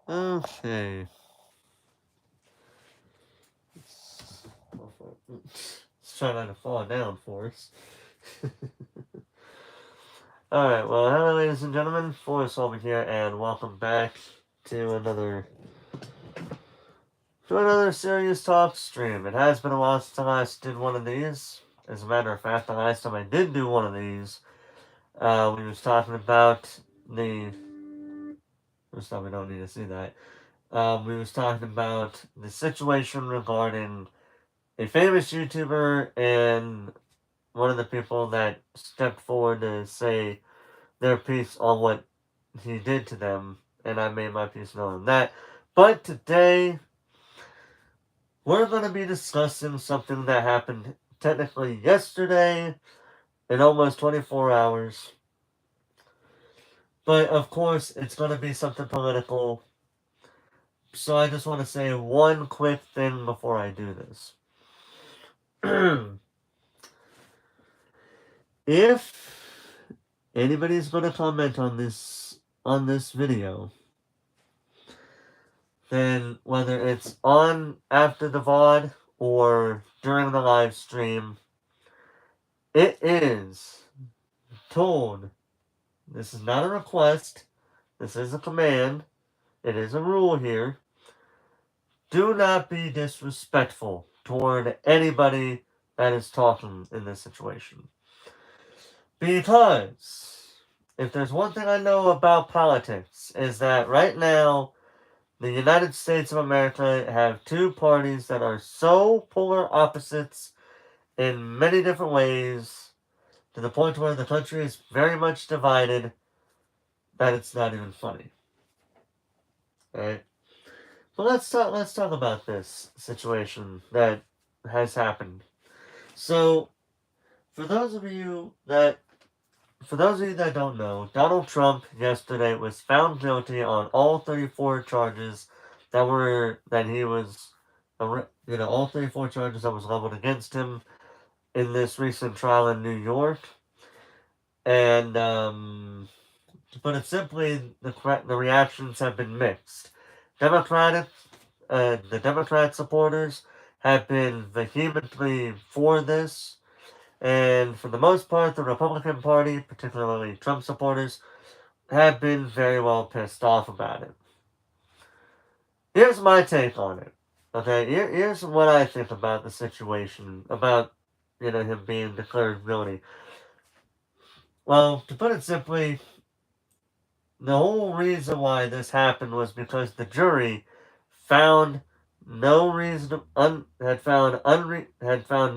Okay. Let's try not to fall down for us. Alright, well, hello, ladies and gentlemen. Forrest over here, and welcome back to another serious talk stream. It has been a while since I last did one of these. As a matter of fact, the last time I did do one of these, we was talking about the. First time we don't need to see that. We was talking about the situation regarding a famous YouTuber and one of the people that stepped forward to say their piece on what he did to them, and I made my piece known on that. But today, we're going to be discussing something that happened technically yesterday in almost 24 hours. But of course, it's going to be something political. So I just want to say one quick thing before I do this. If anybody's going to comment on this video, then whether it's on after the VOD or during the live stream, it is told. This is not a request. This is a command. It is a rule here. Do not be disrespectful toward anybody that is talking in this situation. Because if there's one thing I know about politics, is that right now the United States of America have two parties that are so polar opposites in many different ways to the point where the country is very much divided that it's not even funny. Right? But let's talk about this situation that has happened. So for those of you that don't know, Donald Trump yesterday was found guilty on all 34 charges that he was, all 34 charges that was leveled against him in this recent trial in New York. And to put it simply, the reactions have been mixed. Democratic, the Democrat supporters have been vehemently for this, and for the most part, the Republican Party, particularly Trump supporters, have been very well pissed off about it. Here's my take on it. Okay, here's what I think about the situation, about, him being declared guilty. Well, to put it simply, the whole reason why this happened was because the jury found no reason had found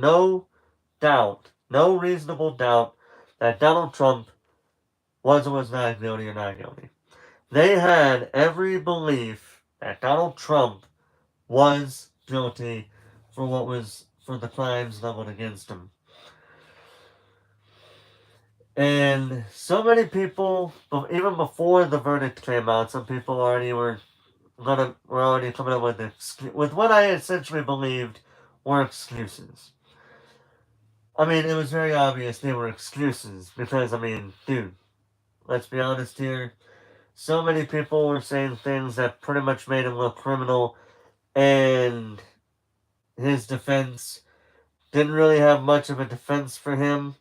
no reasonable doubt that Donald Trump was or was not guilty or not guilty. They had every belief that Donald Trump was guilty for the crimes leveled against him. And so many people, even before the verdict came out, some people already were already coming up with what I essentially believed were excuses. I mean, it was very obvious they were excuses because, I mean, dude, let's be honest here. So many people were saying things that pretty much made him look criminal, and his defense didn't really have much of a defense for him,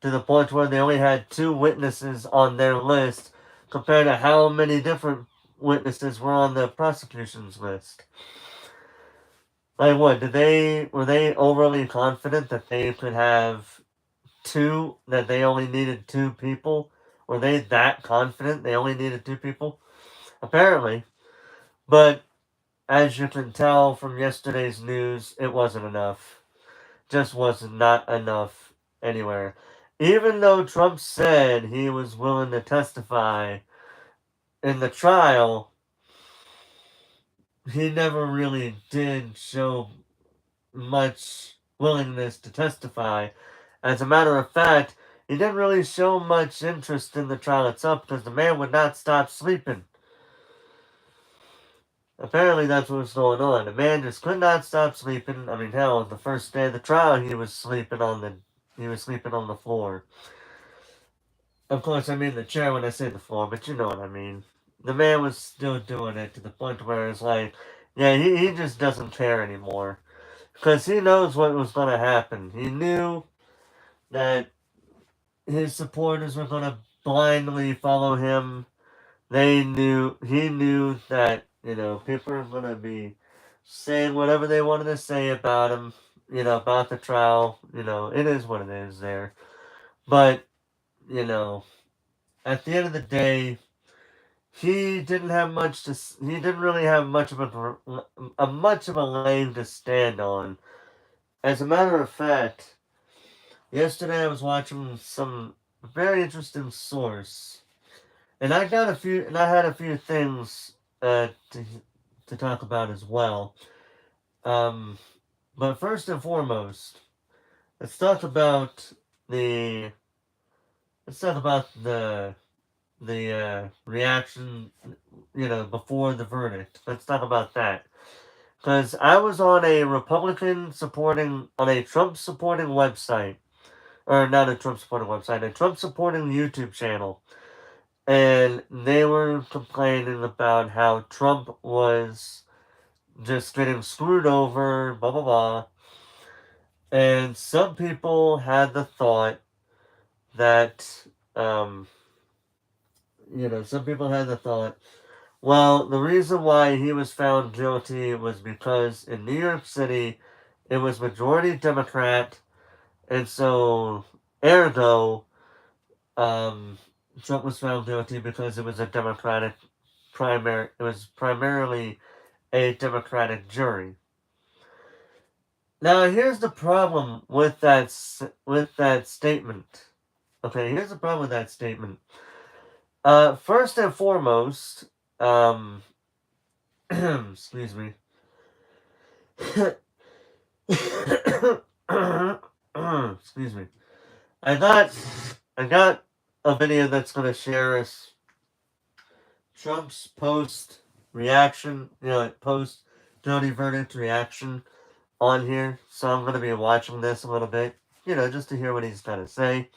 to the point where they only had two witnesses on their list compared to how many different witnesses were on the prosecution's list. Like what? Were they overly confident that they could have that they only needed two people? Were they that confident they only needed two people? Apparently. But as you can tell from yesterday's news, it wasn't enough. Just was not enough anywhere. Even though Trump said he was willing to testify in the trial, he never really did show much willingness to testify. As a matter of fact, he didn't really show much interest in the trial itself because the man would not stop sleeping. Apparently, that's what was going on. The man just could not stop sleeping. I mean, hell, the first day of the trial, he was sleeping on the floor. Of course, I mean the chair when I say the floor, but you know what I mean. the man was still doing it to the point where it's like, yeah, he just doesn't care anymore. Because he knows what was going to happen. He knew that his supporters were going to blindly follow him. He knew that, people are going to be saying whatever they wanted to say about him, about the trial. It is what it is there. But, you know, at the end of the day, he didn't really have much of a lane to stand on. As a matter of fact, yesterday I was watching some very interesting source, and I had a few things to talk about as well. Um, but first and foremost, let's talk about the let's talk about the reaction, before the verdict. Let's talk about that. Because I was on a Trump supporting website, or not a Trump supporting website, a Trump supporting YouTube channel, and they were complaining about how Trump was just getting screwed over, blah blah blah. And that, um, some people had the thought, well, the reason why he was found guilty was because in New York City, it was majority Democrat, and so ergo, um, Trump was found guilty because it was a Democratic primary. It was primarily a Democratic jury. Now, here's the problem with that statement. Okay, here's the problem with that statement. First and foremost, excuse me. Excuse me. I got I got a video that's gonna share us Trump's post reaction, post guilty verdict reaction on here. So I'm gonna be watching this a little bit, just to hear what he's gonna say.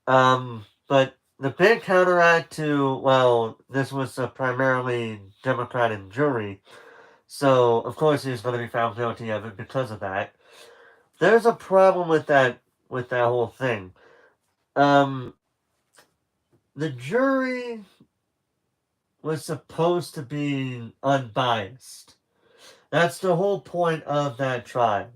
But the big counteract to, well, this was a primarily Democratic jury, so of course he's going to be found guilty of it because of that. There's a problem with that whole thing. Um, the jury was supposed to be unbiased. That's the whole point of that trial.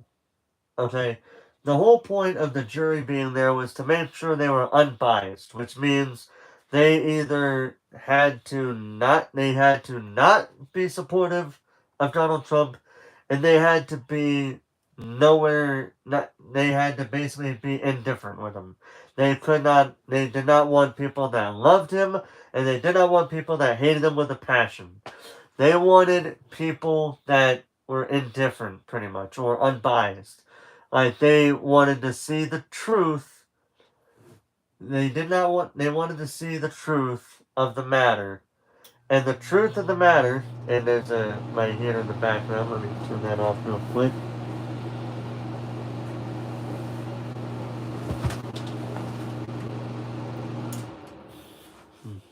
Okay? The whole point of the jury being there was to make sure they were unbiased, which means they had to not be supportive of Donald Trump, and they had to be nowhere not they had to basically be indifferent with him. They did not want people that loved him, and they did not want people that hated him with a passion. They wanted people that were indifferent, pretty much, or unbiased. Like, they wanted to see the truth. They wanted to see the truth of the matter. And the truth of the matter, and there's my heater in the background. Let me turn that off real quick.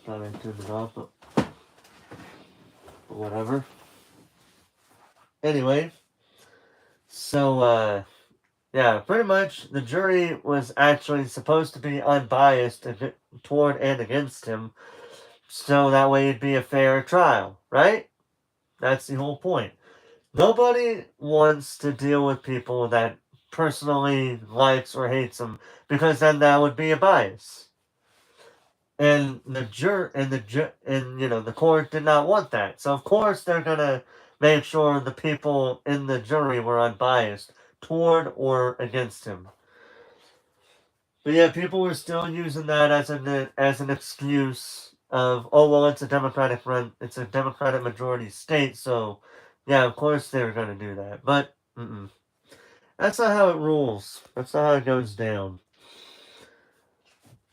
Thought I turned it off, but whatever. Anyway, so, yeah, pretty much the jury was actually supposed to be unbiased toward and against him, so that way it'd be a fair trial, right? That's the whole point. Nobody wants to deal with people that personally likes or hates them, because then that would be a bias. And the court did not want that. So of course they're gonna make sure the people in the jury were unbiased toward or against him. But yeah, people were still using that as an excuse of, oh well, it's a Democratic majority state, so yeah, of course they were gonna do that. But that's not how it rules. That's not how it goes down.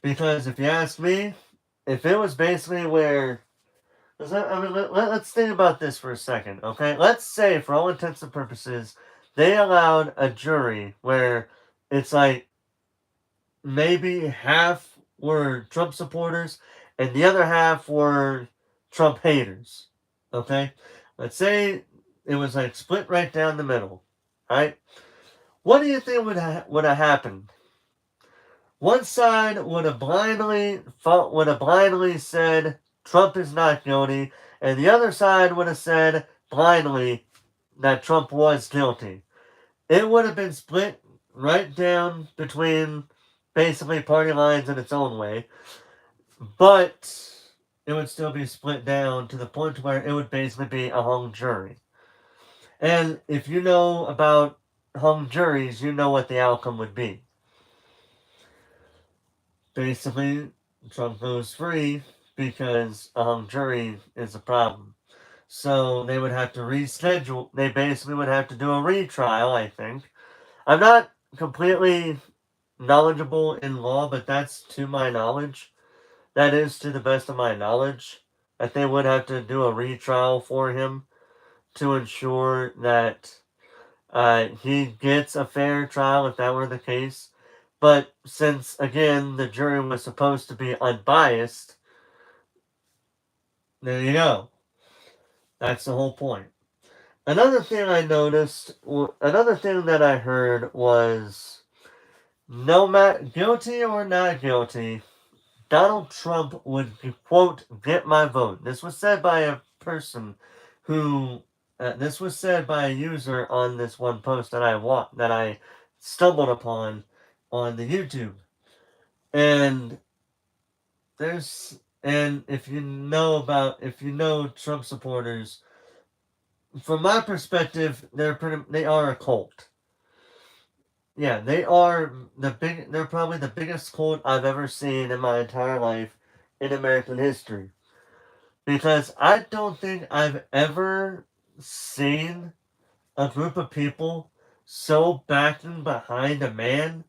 Because if you ask me, if it was basically where, let's think about this for a second, okay? Let's say, for all intents and purposes, they allowed a jury where it's like maybe half were Trump supporters and the other half were Trump haters. Okay? Let's say it was like split right down the middle. Right? What do you think would have happened? One side would have blindly said Trump is not guilty, and the other side would have said blindly that Trump was guilty. It would have been split right down between basically party lines in its own way, but it would still be split down to the point where it would basically be a hung jury. And if you know about hung juries, you know what the outcome would be. Basically, Trump goes free because a hung jury is a problem. So they would have to reschedule. They basically would have to do a retrial, I think. I'm not completely knowledgeable in law, but that's to my knowledge. That is to the best of my knowledge. That they would have to do a retrial for him to ensure that he gets a fair trial if that were the case. But since, again, the jury was supposed to be unbiased, there you go. That's the whole point. Another thing I noticed, another thing that I heard was no matter guilty or not guilty, Donald Trump would, quote, get my vote. This was said by a person who, this was said by a user on this one post that I stumbled upon on the YouTube. And if you know Trump supporters, from my perspective, they are a cult. Yeah, they're probably the biggest cult I've ever seen in my entire life in American history. Because I don't think I've ever seen a group of people so backing behind a man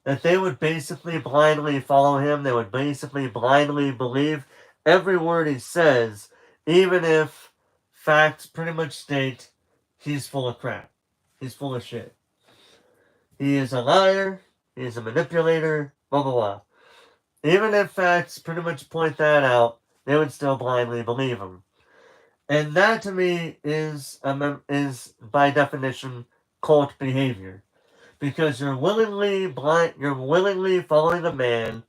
that they would basically blindly follow him. They would basically blindly believe every word he says, even if facts pretty much state he's full of crap. He's full of shit. He is a liar. He is a manipulator. Blah, blah, blah. Even if facts pretty much point that out, they would still blindly believe him. And that to me is by definition cult behavior, because you're willingly following a man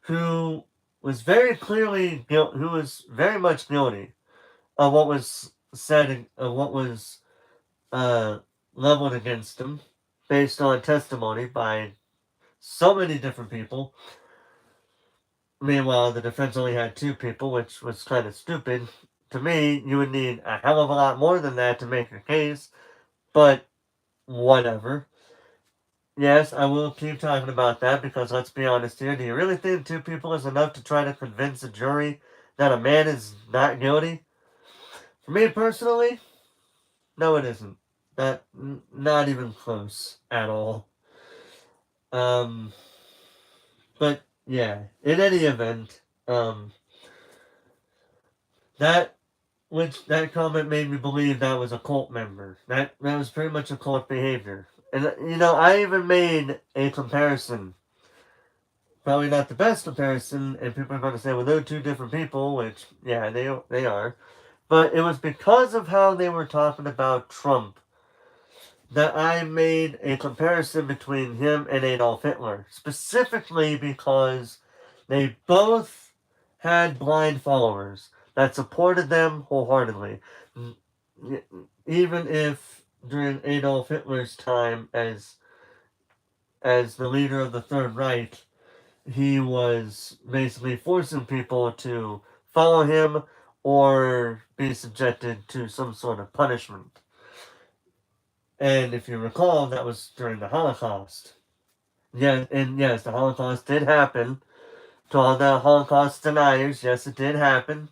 who was who was very much guilty of what was said, of what was uh, leveled against him, based on testimony by so many different people. Meanwhile, the defense only had two people, which was kind of stupid. To me, you would need a hell of a lot more than that to make a case, but whatever. Yes, I will keep talking about that because let's be honest here. Do you really think two people is enough to try to convince a jury that a man is not guilty? For me personally, no, it isn't. Not even close at all. Um, but yeah, in any event, that that comment made me believe that was a cult member. That was pretty much a cult behavior. And I even made a comparison. Probably not the best comparison, and people are going to say, "Well, they're two different people," which yeah, they are. But it was because of how they were talking about Trump that I made a comparison between him and Adolf Hitler, specifically because they both had blind followers that supported them wholeheartedly. Even if during Adolf Hitler's time as the leader of the Third Reich, he was basically forcing people to follow him or be subjected to some sort of punishment. And if you recall, that was during the Holocaust. Yeah, and yes, the Holocaust did happen. To all the Holocaust deniers, yes, it did happen.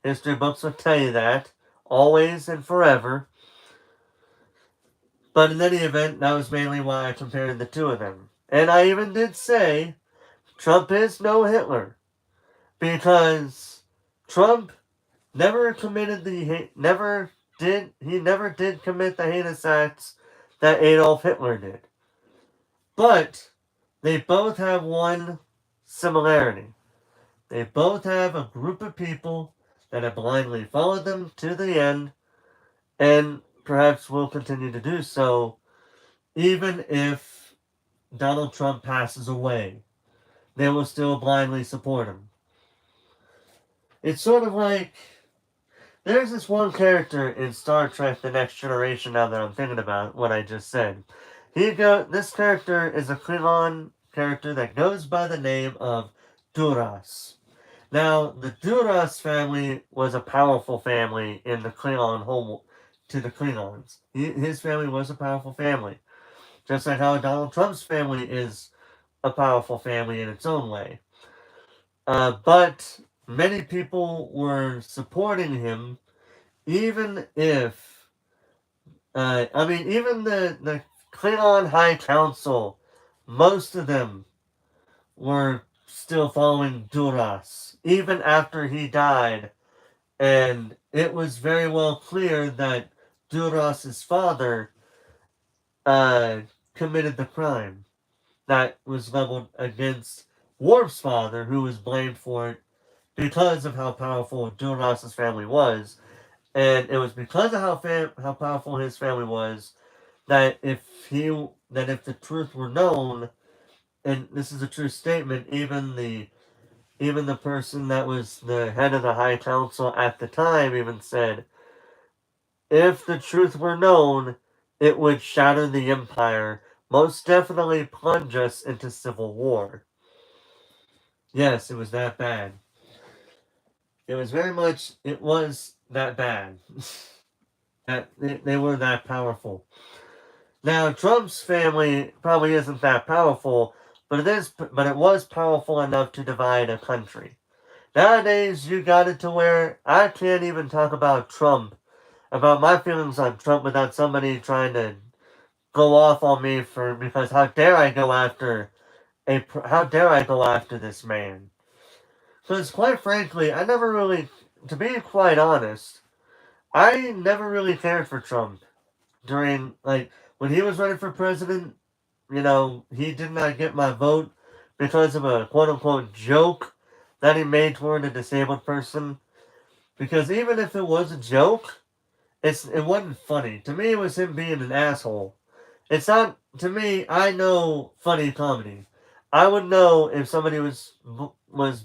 History books will tell you that. Always and forever. But in any event, that was mainly why I compared the two of them. And I even did say Trump is no Hitler. Because Trump never committed he never did commit the heinous acts that Adolf Hitler did. But they both have one similarity. They both have a group of people that have blindly followed them to the end, and perhaps will continue to do so, even if Donald Trump passes away. They will still blindly support him. It's sort of like there's this one character in Star Trek: The Next Generation. Now that I'm thinking about what I just said, this character is a Klingon character that goes by the name of Duras. Now, the Duras family was a powerful family in the Klingon home to the Klingons. His family was a powerful family, just like how Donald Trump's family is a powerful family in its own way. But many people were supporting him, even if, even the Klingon High Council, most of them were still following Duras, even after he died. And it was very well clear that Duras's father uh, committed the crime that was leveled against Worf's father, who was blamed for it because of how powerful Duras's family was. And it was because of how powerful his family was that if the truth were known, and this is a true statement, even the person that was the head of the High Council at the time even said, if the truth were known, it would shatter the empire, most definitely plunge us into civil war. Yes, it was that bad. It was that bad. That they were that powerful. Now, Trump's family probably isn't that powerful, but it was powerful enough to divide a country. Nowadays, you got it to where I can't even talk about my feelings on Trump without somebody trying to go off on me because how dare I go after this man? Because quite frankly, to be quite honest, I never really cared for Trump during when he was running for president. He did not get my vote because of a quote unquote joke that he made toward a disabled person. Because even if it was a joke, it wasn't funny. To me, it was him being an asshole. It's not to me. I know funny comedy. I would know if somebody was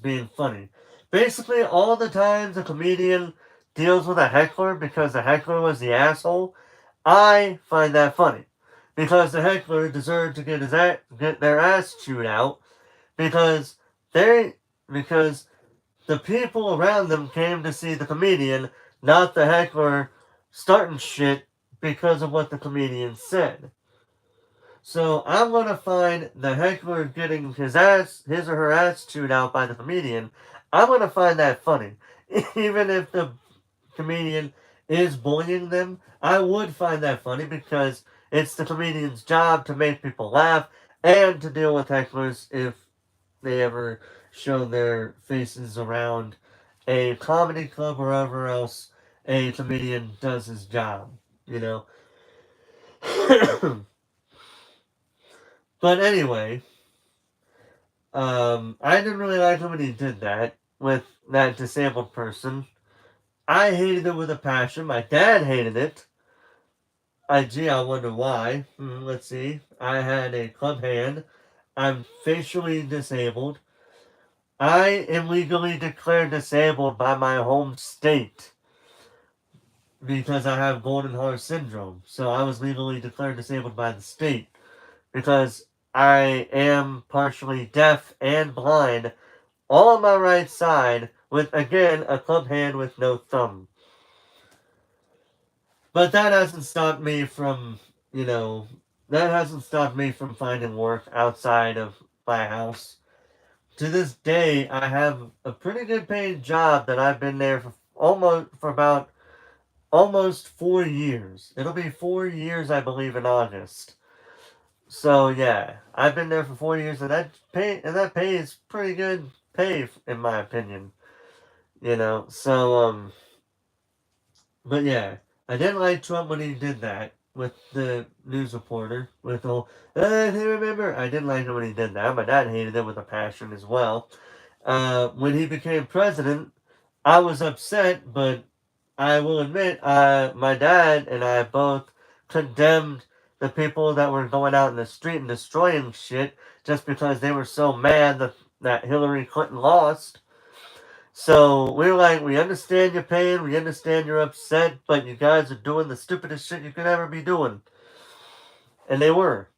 being funny. Basically, all the times a comedian deals with a heckler because the heckler was the asshole, I find that funny because the heckler deserved to get their ass chewed out because they because the people around them came to see the comedian, not the heckler starting shit because of what the comedian said. So I'm gonna find the heckler getting his or her ass chewed out by the comedian. I'm gonna find that funny, even if the comedian is bullying them. I would find that funny because it's the comedian's job to make people laugh and to deal with hecklers if they ever show their faces around a comedy club or wherever else a comedian does his job, you know. But anyway, I didn't really like him when he did that with that disabled person. I hated it with a passion. My dad hated it. I wonder why. Let's see. I had a club hand. I'm facially disabled. I am legally declared disabled by my home state because I have golden horse syndrome. So I was legally declared disabled by the state because I am partially deaf and blind, all on my right side, with again a club hand with no thumb. But you know, that hasn't stopped me from finding work outside of my house. To this day, I have a pretty good paying job that I've been there for about almost 4 years. It'll be 4 years, I believe, in August. So yeah, I've been there for 4 years, and that pay is pretty good pay in my opinion. But yeah, I didn't like Trump when he did that with the news reporter. With the whole, remember? I didn't like him when he did that. My dad hated it with a passion as well. When he became president, I was upset, but I will admit, my dad and I both condemned the people that were going out in the street and destroying shit just because they were so mad that Hillary Clinton lost. So we were like, we understand your pain, we understand you're upset, but you guys are doing the stupidest shit you could ever be doing. And they were.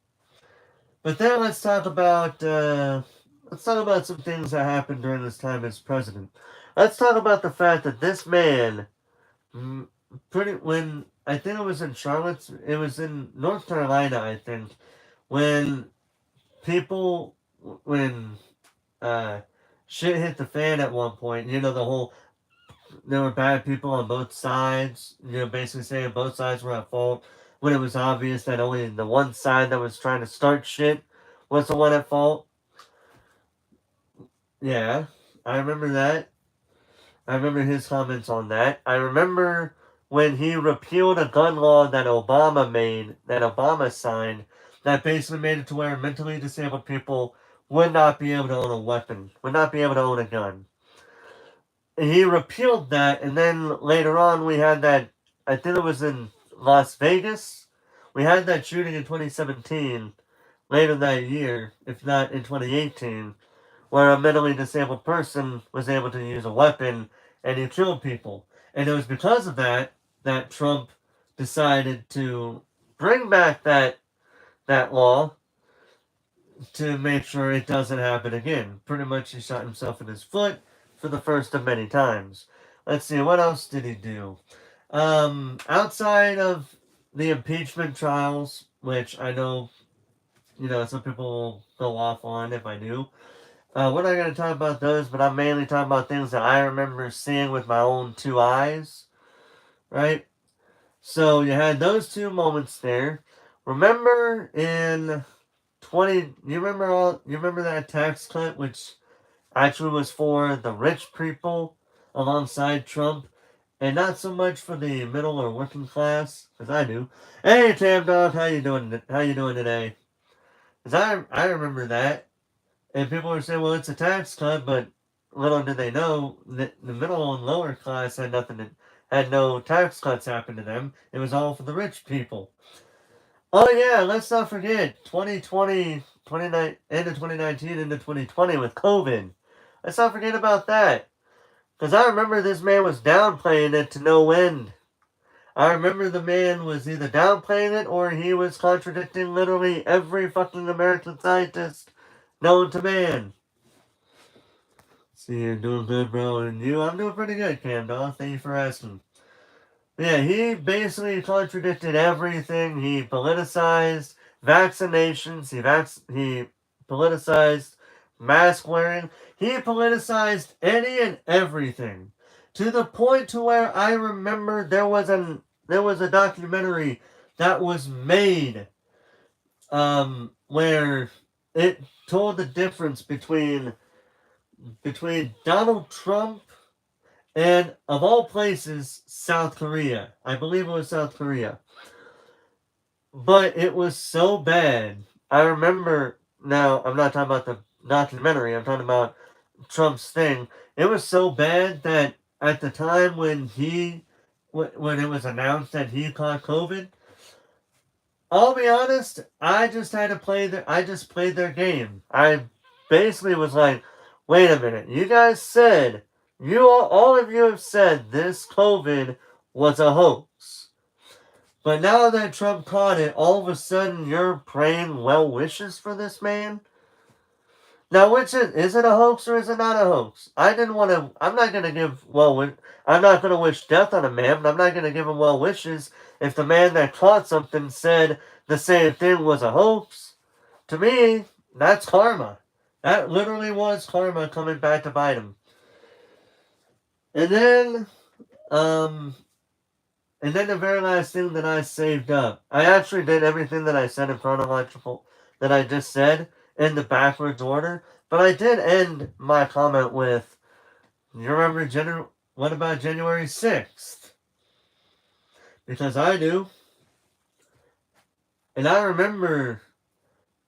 But then let's talk about some things that happened during this time as president. Let's talk about the fact that this man, mm, pretty when I think it was in Charlotte, it was in North Carolina, I think, when people when uh shit hit the fan at one point. You know, there were bad people on both sides. You know, basically saying both sides were at fault when it was obvious that only the one side that was trying to start shit was the one at fault. Yeah, I remember that. I remember his comments on that. I remember when he repealed a gun law that Obama signed, that basically made it to where mentally disabled people would not be able to own a weapon, would not be able to own a gun. He repealed that, and then later on we had that, I think it was in Las Vegas, we had that shooting in 2017, later that year, if not in 2018, where a mentally disabled person was able to use a weapon and he killed people. And it was because of that that Trump decided to bring back that law to make sure it doesn't happen again. Pretty much he shot himself in his foot for the first of many times. Let's see, what else did he do? Outside of the impeachment trials, which I know, some people will go off on if I do. We're not going to talk about those, but I'm mainly talking about things that I remember seeing with my own two eyes, right? So you had those two moments there. Remember in 20, you remember that tax cut, which actually was for the rich people alongside Trump, and not so much for the middle or working class, because I do. Hey, Tam Dog, how you doing? How you doing today? Because I remember that. And people were saying, well, it's a tax cut, but little did they know that the middle and lower class had no tax cuts happen to them. It was all for the rich people. Oh yeah, let's not forget 2020, 29, end of 2019 into 2020 with COVID. Let's not forget about that. Because I remember this man was downplaying it to no end. I remember the man was either downplaying it or he was contradicting literally every fucking American scientist known to man. See, you're doing good, bro. And you, I'm doing pretty good, Cam Dog. Thank you for asking. Yeah, he basically contradicted everything. He politicized vaccinations. He politicized mask wearing. He politicized any and everything, to the point to where I remember there was a documentary that was made, where it told the difference between Donald Trump and, of all places, South Korea. I believe it was South Korea. But it was so bad. I remember, now, I'm not talking about the documentary, I'm talking about Trump's thing. It was so bad that at the time when it was announced that he caught COVID, I'll be honest, I just played their game. I basically was like, wait a minute, you guys said, all of you have said this COVID was a hoax. But now that Trump caught it, all of a sudden you're praying well wishes for this man? Now, is it a hoax or is it not a hoax? I'm not going to I'm not going to wish death on a man, but I'm not going to give him well wishes if the man that caught something said the same thing was a hoax. To me, that's karma. That literally was karma coming back to bite him. And then, um, and then the very last thing that I saved up, I actually did everything that I said in chronological, that I just said, in the backwards order. But I did end my comment with, you remember what about January 6th? Because I do. And I remember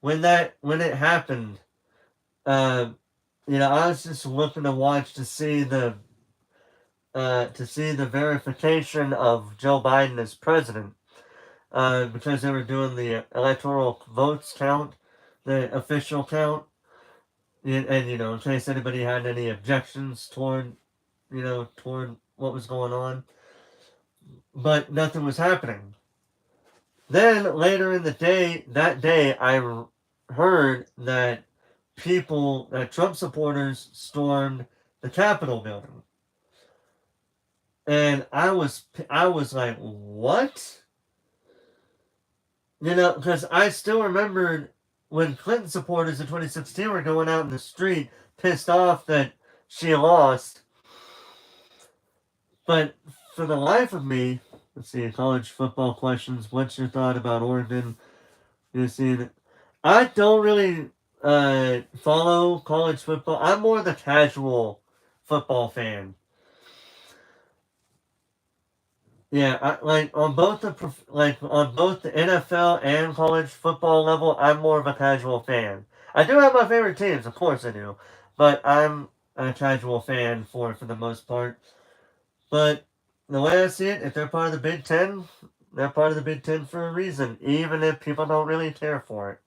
when it happened, I was just looking to watch to see to see the verification of Joe Biden as president, because they were doing the electoral votes count, the official count, and in case anybody had any objections toward what was going on, but nothing was happening. Then later in the day, that day, I heard that Trump supporters stormed the Capitol building. And I was like, what? Because I still remembered when Clinton supporters in 2016 were going out in the street pissed off that she lost. But for the life of me, let's see, college football questions. What's your thought about Oregon? You see, I don't really follow college football. I'm more the casual football fan. Yeah, on both the NFL and college football level, I'm more of a casual fan. I do have my favorite teams, of course I do, but I'm a casual fan for the most part. But the way I see it, if they're part of the Big Ten, they're part of the Big Ten for a reason, even if people don't really care for it.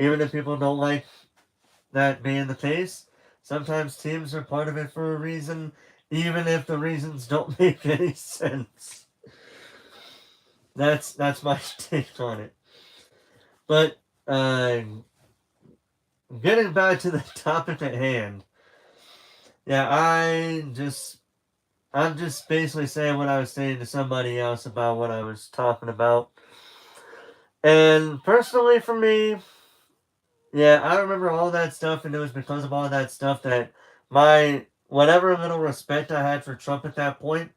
Even if people don't like that being the case, sometimes teams are part of it for a reason, even if the reasons don't make any sense. That's my take on it. But getting back to the topic at hand, yeah, I'm just basically saying what I was saying to somebody else about what I was talking about. And personally, for me, yeah, I remember all that stuff, and it was because of all that stuff that my whatever little respect I had for Trump at that point,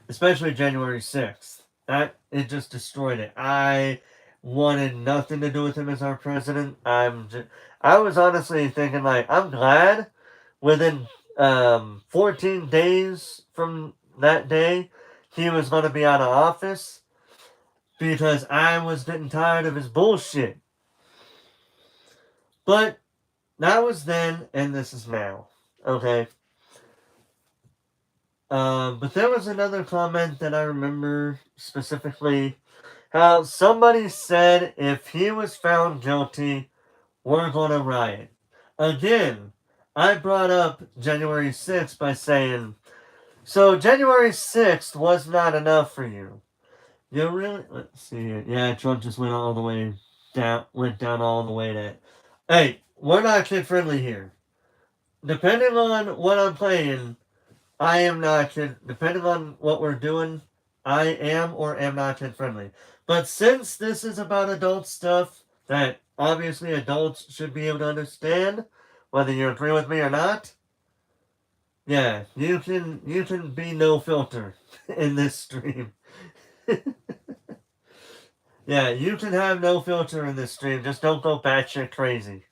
especially January 6th, that it just destroyed it. I wanted nothing to do with him as our president. I was honestly thinking, like, I'm glad within 14 days from that day he was going to be out of office, because I was getting tired of his bullshit. But that was then, and this is now. Okay. But there was another comment that I remember specifically, how somebody said if he was found guilty, we're gonna riot. Again, I brought up January 6th by saying, so January 6th was not enough for you. You really? Let's see. Yeah, Trump just went all the way down, went down all the way to. Hey, we're not kid friendly here. Depending on what I'm playing, I am not kid. Depending on what we're doing, I am or am not kid friendly. But since this is about adult stuff that obviously adults should be able to understand, whether you agree with me or not, yeah, you can be no filter in this stream. Yeah, you can have no filter in this stream. Just don't go batshit crazy.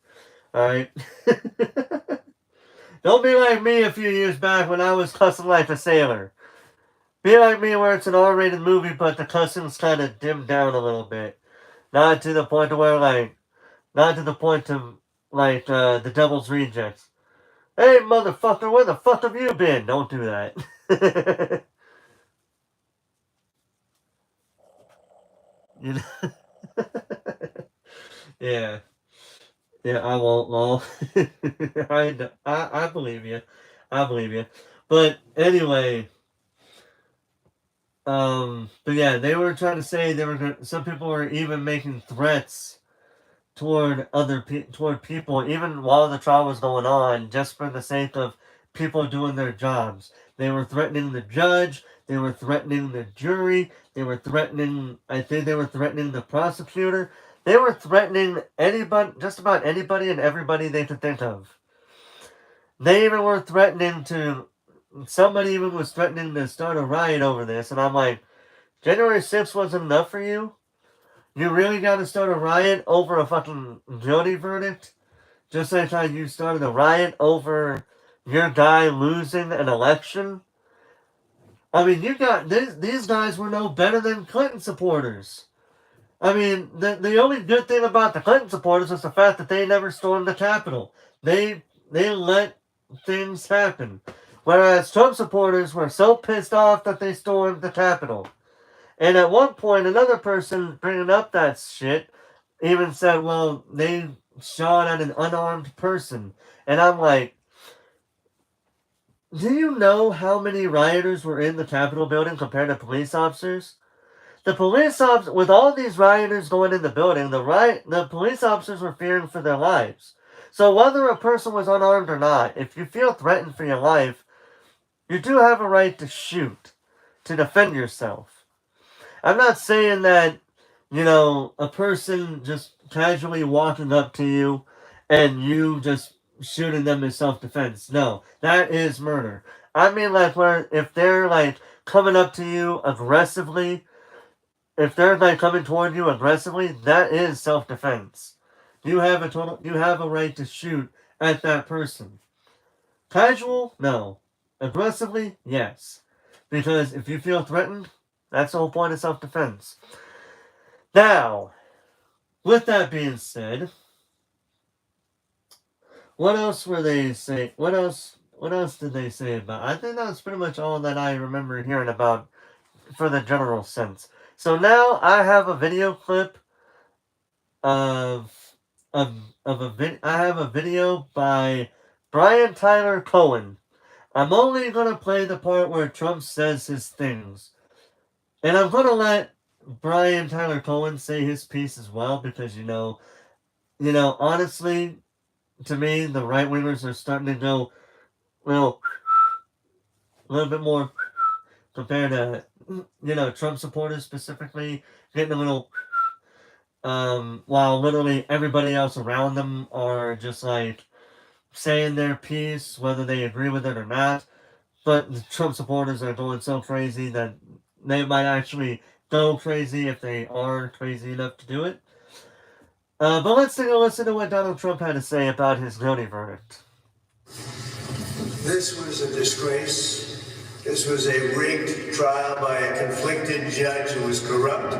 Alright? Don't be like me a few years back when I was cussing like a sailor. Be like me where it's an R-rated movie, but the cussing's kind of dimmed down a little bit. Not to the point to where, not to the point of, The Devil's Rejects. Hey, motherfucker, where the fuck have you been? Don't do that. You know? Yeah. Yeah, I won't, lol. I believe you. I believe you. But anyway, but yeah, they were trying to say some people were even making threats toward toward people, even while the trial was going on, just for the sake of people doing their jobs. They were threatening the judge. They were threatening the jury. I think they were threatening the prosecutor. They were threatening anybody, just about anybody and everybody they could think of. They even were threatening somebody even was threatening to start a riot over this, and I'm like, January 6th wasn't enough for you? You really got to start a riot over a fucking guilty verdict? Just like how you started a riot over your guy losing an election? I mean, these guys were no better than Clinton supporters. I mean, the only good thing about the Clinton supporters was the fact that they never stormed the Capitol. They let things happen. Whereas Trump supporters were so pissed off that they stormed the Capitol. And at one point, another person bringing up that shit even said, well, they shot at an unarmed person. And I'm like, do you know how many rioters were in the Capitol building compared to police officers? The police officers, with all these rioters going in the building, the police officers were fearing for their lives. So whether a person was unarmed or not, if you feel threatened for your life, you do have a right to shoot, to defend yourself. I'm not saying that, a person just casually walking up to you and you just shooting them in self-defense. No, that is murder. I mean, like, where if they're, like, coming up to you aggressively, if they're, like, coming toward you aggressively, that is self-defense. You have a right to shoot at that person. Casual? No. Aggressively? Yes. Because if you feel threatened, that's the whole point of self-defense. Now, with that being said, what else were they saying? What else did they say about? I think that was pretty much all that I remember hearing about for the general sense. So now I have a video clip of I have a video by Brian Tyler Cohen. I'm only gonna play the part where Trump says his things. And I'm gonna let Brian Tyler Cohen say his piece as well, because honestly, to me, the right wingers are starting to go, well, a little bit more compared to, Trump supporters specifically, getting a little, while literally everybody else around them are just like saying their piece, whether they agree with it or not. But the Trump supporters are going so crazy that they might actually go crazy if they are crazy enough to do it. But let's take a listen to what Donald Trump had to say about his guilty verdict. This was a disgrace. This was a rigged trial by a conflicted judge who was corrupt.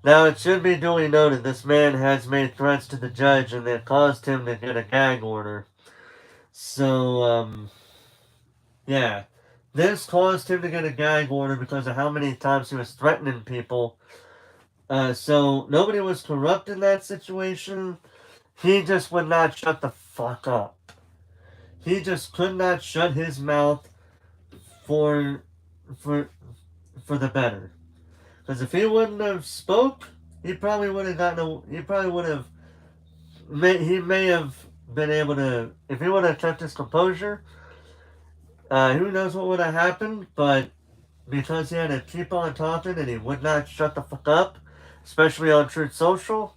Now, it should be duly noted, this man has made threats to the judge and that caused him to get a gag order. So, yeah. This caused him to get a gag order because of how many times he was threatening people. So nobody was corrupt in that situation. He just would not shut the fuck up. He just could not shut his mouth for the better. Because if he wouldn't have spoke, he probably would have gotten he probably would have, he may have been able to, if he would have kept his composure, who knows what would have happened, but because he had to keep on talking and he would not shut the fuck up, especially on Truth Social,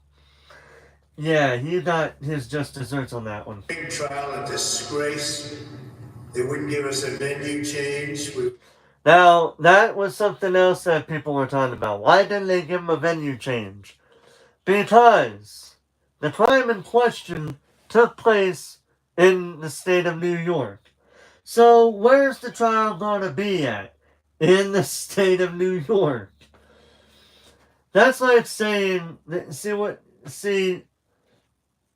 yeah, he got his just desserts on that one. Big trial, a disgrace. They wouldn't give us a venue change. Now, that was something else that people were talking about. Why didn't they give him a venue change? Because the crime in question took place in the state of New York. So, where's the trial going to be at? In the state of New York. That's like saying,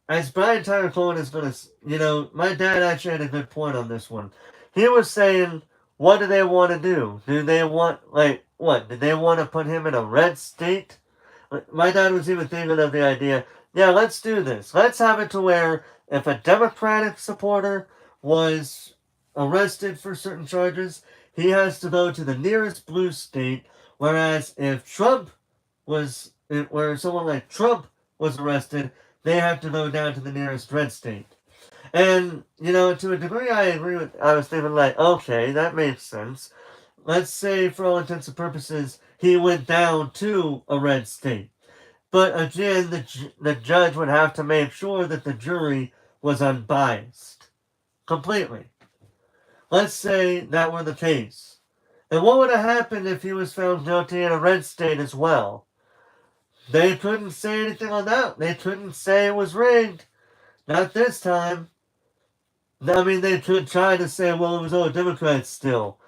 as Brian Tyler Cohen is going to, my dad actually had a good point on this one. He was saying, what do they want to do? Do they want, what? Did they want to put him in a red state? My dad was even thinking of the idea, yeah, let's do this. Let's have it to where if a Democratic supporter was arrested for certain charges, he has to go to the nearest blue state, whereas if someone like Trump was arrested, they have to go down to the nearest red state. And, to a degree I agree with, I was thinking okay, that makes sense. Let's say, for all intents and purposes, he went down to a red state. But again, the judge would have to make sure that the jury was unbiased. Completely. Let's say that were the case. And what would have happened if he was found guilty in a red state as well? They couldn't say anything on that. They couldn't say it was rigged. Not this time. I mean, they could try to say, well, it was all Democrats still.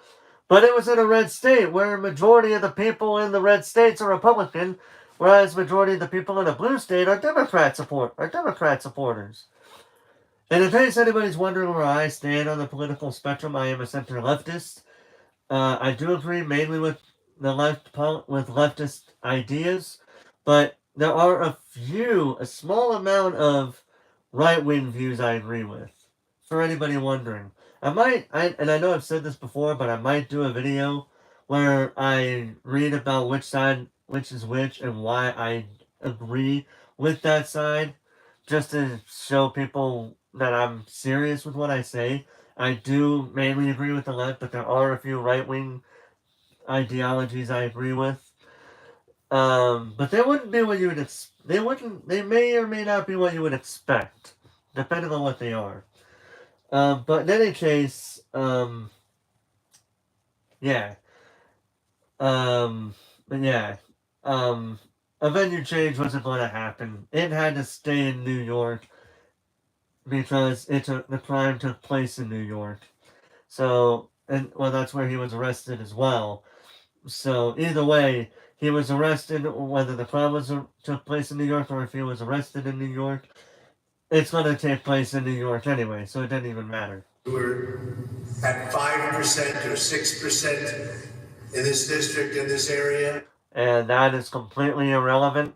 But it was in a red state where a majority of the people in the red states are Republican, whereas majority of the people in a blue state are Democrat supporters. And in case anybody's wondering where I stand on the political spectrum, I am a center leftist. I do agree mainly with the with leftist ideas, but there are a small amount of right wing views I agree with. For anybody wondering, and I know I've said this before, but I might do a video where I read about which is which, and why I agree with that side, just to show people that I'm serious with what I say. I do mainly agree with the left, but there are a few right wing ideologies I agree with. But they wouldn't be what you would they wouldn't they may or may not be what you would expect, depending on what they are. But in any case, yeah. But yeah. Um a venue change wasn't going to happen. It had to stay in New York because the crime took place in New York. So, and well, that's where he was arrested as well. So either way, he was arrested. Whether the crime took place in New York or if he was arrested in New York, it's going to take place in New York anyway. So it doesn't even matter. We're at 5% or 6% in this district, in this area. And that is completely irrelevant.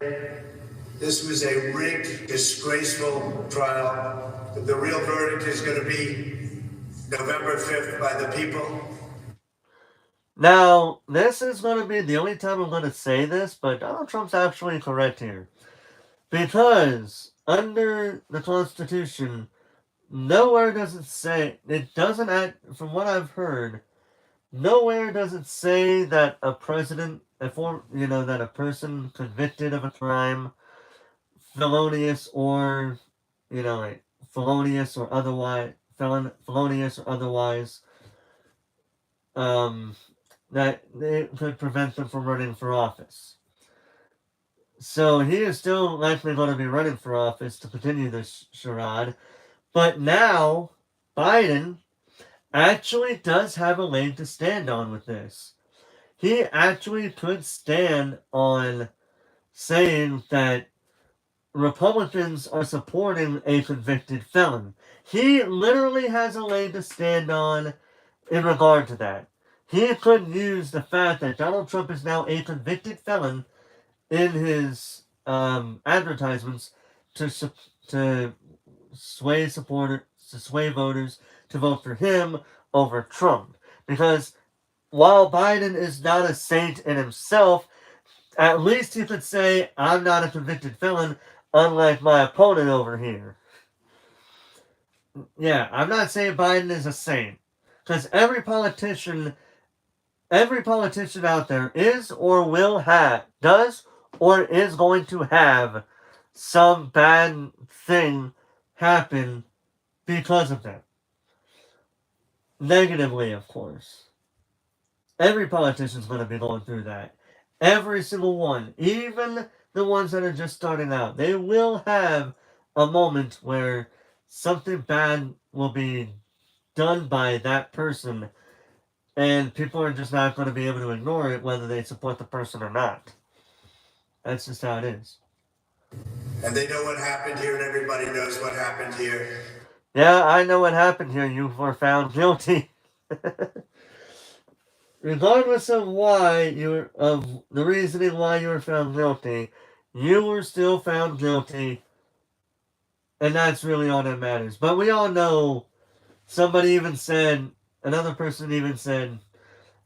This was a rigged, disgraceful trial. The real verdict is going to be November 5th by the people. Now, this is going to be the only time I'm going to say this, but Donald Trump's actually correct here. Because under the Constitution, nowhere does it say, from what I've heard, nowhere does it say that a president, that a person convicted of a crime, felonious or, felonious or otherwise, that it could prevent them from running for office. So he is still likely going to be running for office to continue this charade. But now, Biden actually does have a leg to stand on with this. He actually could stand on saying that Republicans are supporting a convicted felon. He literally has a leg to stand on in regard to that. He could use the fact that Donald Trump is now a convicted felon in his advertisements to sway voters to vote for him over Trump. Because while Biden is not a saint in himself, at least he could say, I'm not a convicted felon, unlike my opponent over here. Yeah, I'm not saying Biden is a saint. Because every politician out there is or does or is going to have some bad thing happen because of that. Negatively, of course. Every politician's going to be going through that. Every single one. Even the ones that are just starting out. They will have a moment where something bad will be done by that person, and people are just not going to be able to ignore it whether they support the person or not. That's just how it is. And they know what happened here, and everybody knows what happened here. Yeah, I know what happened here. You were found guilty. Regardless of the reasoning why you were found guilty, you were still found guilty, and that's really all that matters. But we all know, another person even said,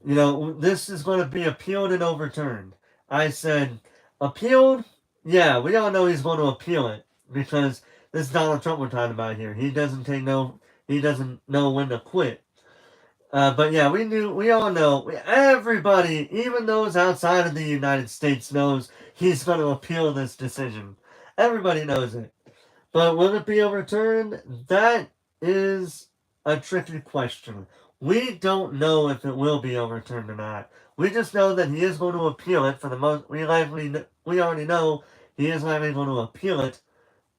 this is going to be appealed and overturned. I said, appealed? Yeah, we all know he's going to appeal it, because this is Donald Trump we're talking about here. He doesn't know when to quit. But yeah, we all know, everybody, even those outside of the United States, knows he's going to appeal this decision. Everybody knows it. But will it be overturned? That is a tricky question. We don't know if it will be overturned or not. We just know that he is going to appeal it for the most. We already know he is likely going to appeal it,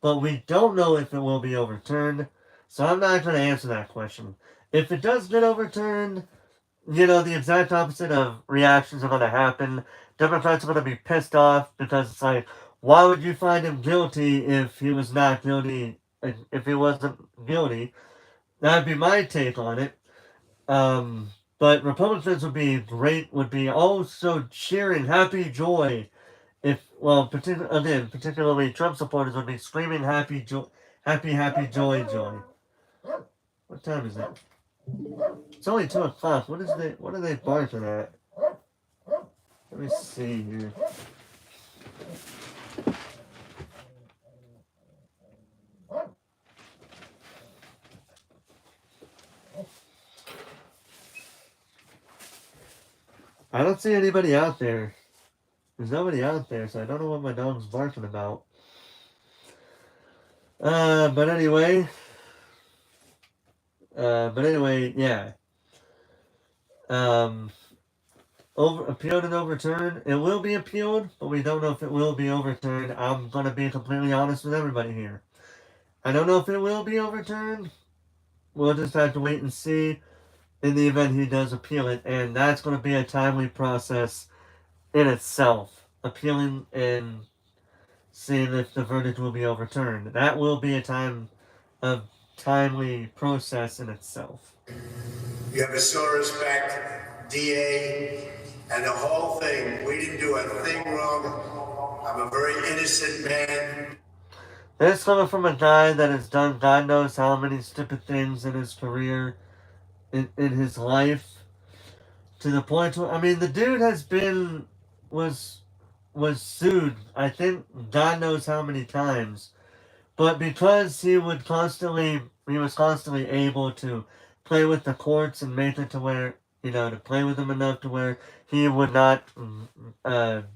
but we don't know if it will be overturned. So I'm not going to answer that question. If it does get overturned, the exact opposite of reactions are going to happen. Democrats are going to be pissed off because it's like, why would you find him guilty if he was not guilty if he wasn't guilty. That'd be my take on it. But Republicans would be also cheering happy joy if, well, particularly Trump supporters would be screaming happy joy, happy joy. What time is it? It's only 2 o'clock. What are they barking at? Let me see here. I don't see anybody out there. There's nobody out there, so I don't know what my dog's barking about. But anyway. Yeah. Appealed and overturned. It will be appealed, but we don't know if it will be overturned. I'm gonna be completely honest with everybody here. I don't know if it will be overturned. We'll just have to wait and see in the event he does appeal it, and that's gonna be a timely process in itself. Appealing and seeing if the verdict will be overturned. That will be a timely process in itself. You have a so respect, DA, and the whole thing. We didn't do a thing wrong. I'm a very innocent man. This coming from a guy that has done God knows how many stupid things in his career, in his life, to the point where, I mean, the dude was sued, I think, God knows how many times, but because he was constantly able to play with the courts and make it to where, to play with them enough to where he would not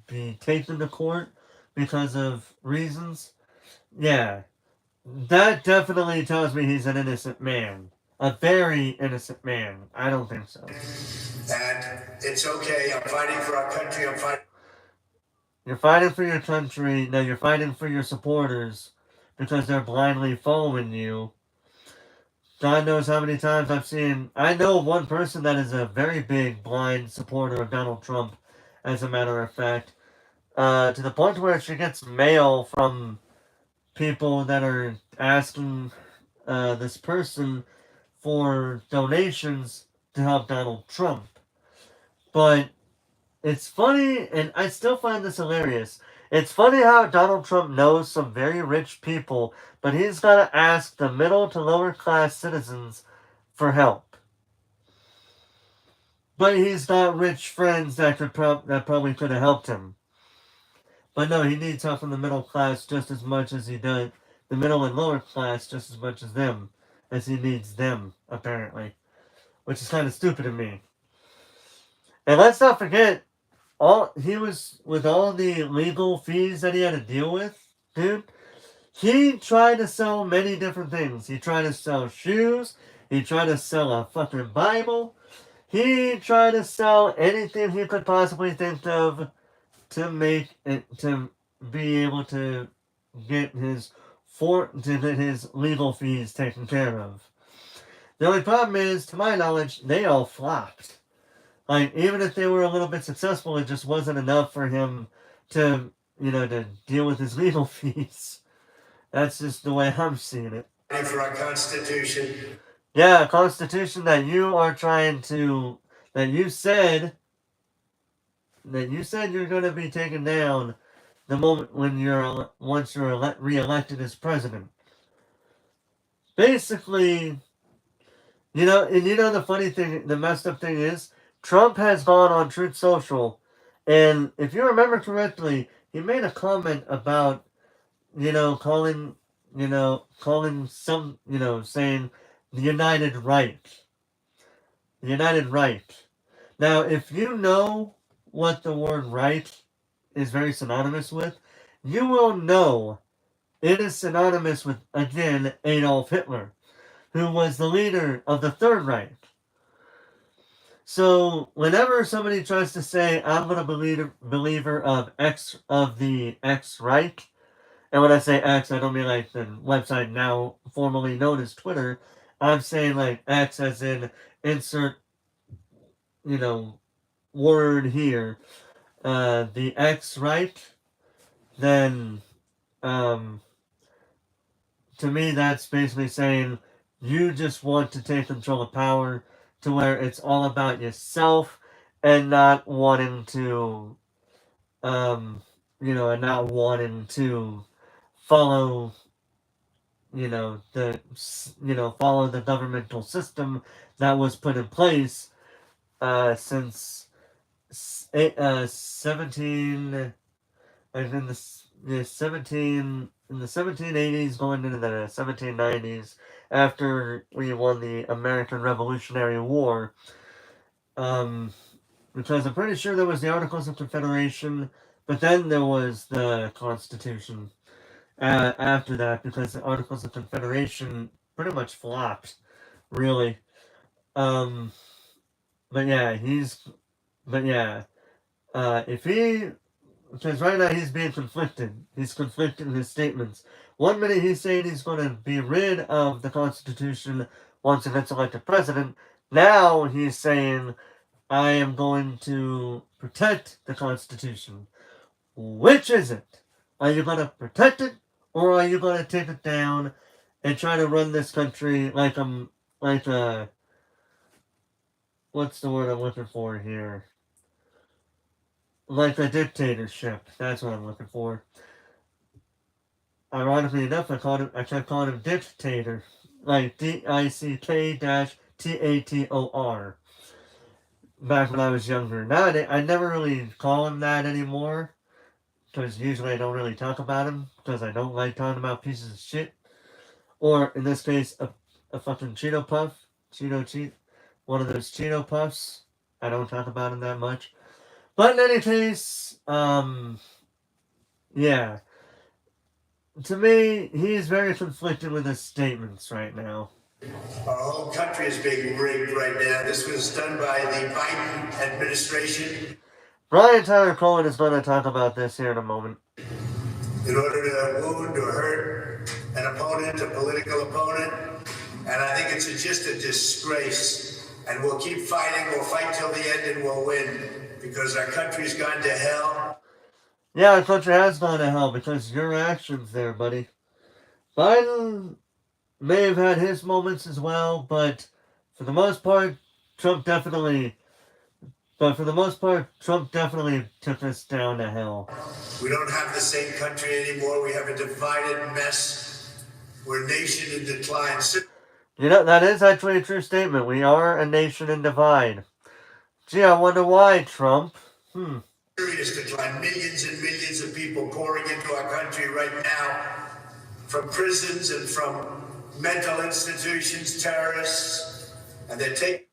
be taken to court because of reasons. Yeah, that definitely tells me he's an innocent man. A very innocent man. I don't think so. And it's okay. I'm fighting for our country. You're fighting for your country. No, you're fighting for your supporters because they're blindly following you. God knows how many times I know one person that is a very big blind supporter of Donald Trump, as a matter of fact, to the point where she gets mail from people that are asking this person for donations to help Donald Trump. But it's funny, and I still find this hilarious. It's funny how Donald Trump knows some very rich people, but he's got to ask the middle to lower class citizens for help. But he's got rich friends that probably could have helped him. But no, he needs help from the middle class just as much as he does the middle and lower class, just as much as he needs them, apparently, which is kind of stupid of me. And let's not forget, he was with all the legal fees that he had to deal with, dude. He tried to sell many different things. He tried to sell shoes. He tried to sell a fucking Bible. He tried to sell anything he could possibly think of to make it, to be able to get his legal fees taken care of. The only problem is, to my knowledge, they all flopped. Like, even if they were a little bit successful, it just wasn't enough for him to, to deal with his legal fees. That's just the way I'm seeing it. For our Constitution. Yeah, a Constitution that you are trying to, that you said you're going to be taken down the moment when once you're re-elected as president. Basically, and the funny thing, the messed up thing is, Trump has gone on Truth Social, and if you remember correctly, he made a comment about, calling some, saying the United Right. The United Right. Now, if you know what the word right is very synonymous with, you will know it is synonymous with, again, Adolf Hitler, who was the leader of the Third Reich. So whenever somebody tries to say, I'm a believer of the X Reich, and when I say X, I don't mean like the website now formerly known as Twitter. I'm saying like X as in insert, word here. The X Reich, then, to to me, that's basically saying you just want to take control of power to where it's all about yourself and not wanting to, and not wanting to follow, follow the governmental system that was put in place since 17 like in the 1780s going into the 1790s after we won the American Revolutionary War. Because I'm pretty sure there was the Articles of Confederation, but then there was the Constitution after that, because the Articles of Confederation pretty much flopped, really. Um, but yeah, if he, because right now he's being conflicted. He's conflicted in his statements. One minute he's saying he's going to be rid of the Constitution once he gets elected president. Now he's saying, I am going to protect the Constitution. Which is it? Are you going to protect it, or are you going to take it down and try to run this country like what's the word I'm looking for here? Like a dictatorship. That's what I'm looking for. Ironically enough, I kept calling him dictator. Like DICK-TATOR. Back when I was younger. Nowadays, I never really call him that anymore. Because usually I don't really talk about him. Because I don't like talking about pieces of shit. Or, in this case, a fucking Cheeto Puff. One of those Cheeto Puffs. I don't talk about him that much. But in any case, yeah. To me, he is very conflicted with his statements right now. Our whole country is being rigged right now. This was done by the Biden administration. Brian Tyler Cohen is going to talk about this here in a moment. In order to wound or hurt an opponent, a political opponent. And I think it's just a disgrace. And we'll keep fighting. We'll fight till the end and we'll win. Because our country's gone to hell. Yeah, our country has gone to hell because of your actions there, buddy. Biden may have had his moments as well, but for the most part, Trump definitely took us down to hell. We don't have the same country anymore. We have a divided mess. We're a nation in decline. That is actually a true statement. We are a nation in divide. Gee, I wonder why, Trump. Serious decline. Millions and millions of people pouring into our country right now from prisons and from mental institutions, terrorists, and they're taking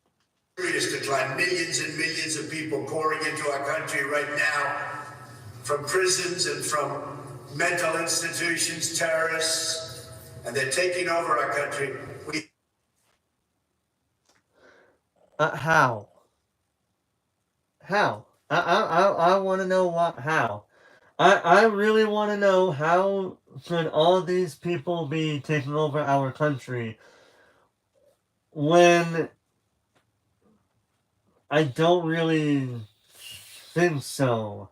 serious decline. Millions and millions of people pouring into our country right now from prisons and from mental institutions, terrorists, and they're taking over our country. How? I want to know how. I really want to know how could all these people be taking over our country when I don't really think so.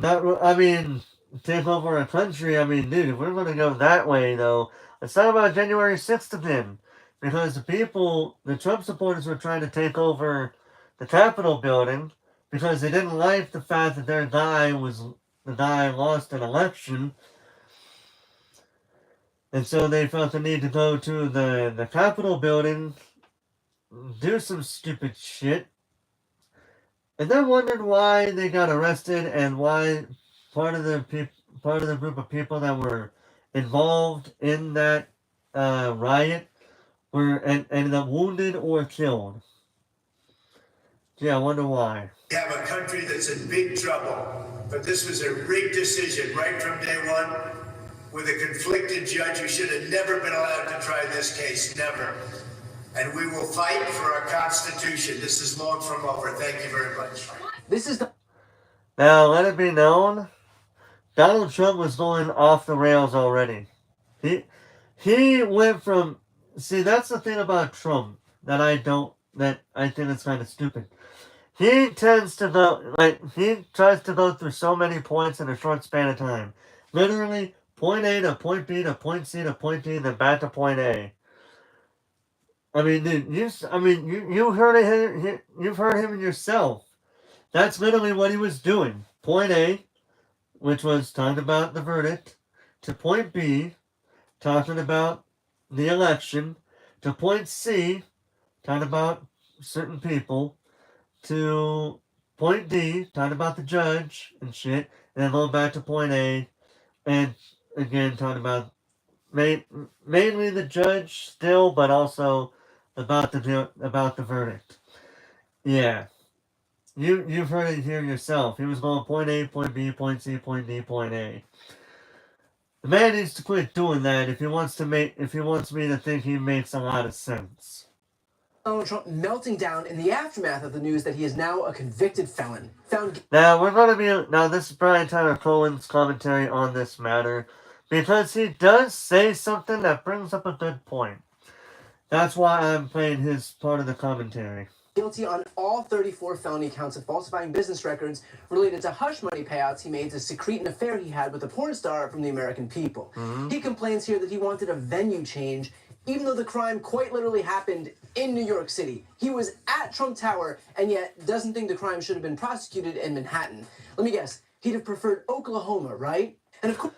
Take over a country, dude, if we're going to go that way, though, let's talk about January 6th again. Because the Trump supporters were trying to take over the Capitol building because they didn't like the fact that the guy lost an election. And so they felt the need to go to the Capitol building, do some stupid shit, and then wondered why they got arrested and why part of the group of people that were involved in that riot ended up wounded or killed. Yeah, I wonder why. We have a country that's in big trouble, but this was a rigged decision right from day one with a conflicted judge who should have never been allowed to try this case, never. And we will fight for our Constitution. This is long from over. Thank you very much. Now, let it be known, Donald Trump was going off the rails already. He went from... See, that's the thing about Trump that I think it's kind of stupid. He tries to go through so many points in a short span of time. Literally point A to point B to point C to point D, then back to point A. I mean, dude, you heard it. You've heard him yourself. That's literally what he was doing. Point A, which was talking about the verdict, to point B, talking about the election, to point C, talking about certain people, to point D, talking about the judge and shit, and then going back to point A, and again talking about mainly the judge still, but also about the verdict. Yeah, you've heard it here yourself. He was going point A, point B, point C, point D, point A. The man needs to quit doing that if he wants me to think he makes a lot of sense. Donald Trump melting down in the aftermath of the news that he is now a convicted felon. Now this is Brian Tyler Cohen's commentary on this matter, because he does say something that brings up a good point. That's why I'm playing his part of the commentary. Guilty on all 34 felony counts of falsifying business records related to hush money payouts he made to secrete an affair he had with a porn star from the American people. Mm-hmm. He complains here that he wanted a venue change, even though the crime quite literally happened in New York City. He was at Trump Tower, and yet doesn't think the crime should have been prosecuted in Manhattan. Let me guess, he'd have preferred Oklahoma, right? And of course...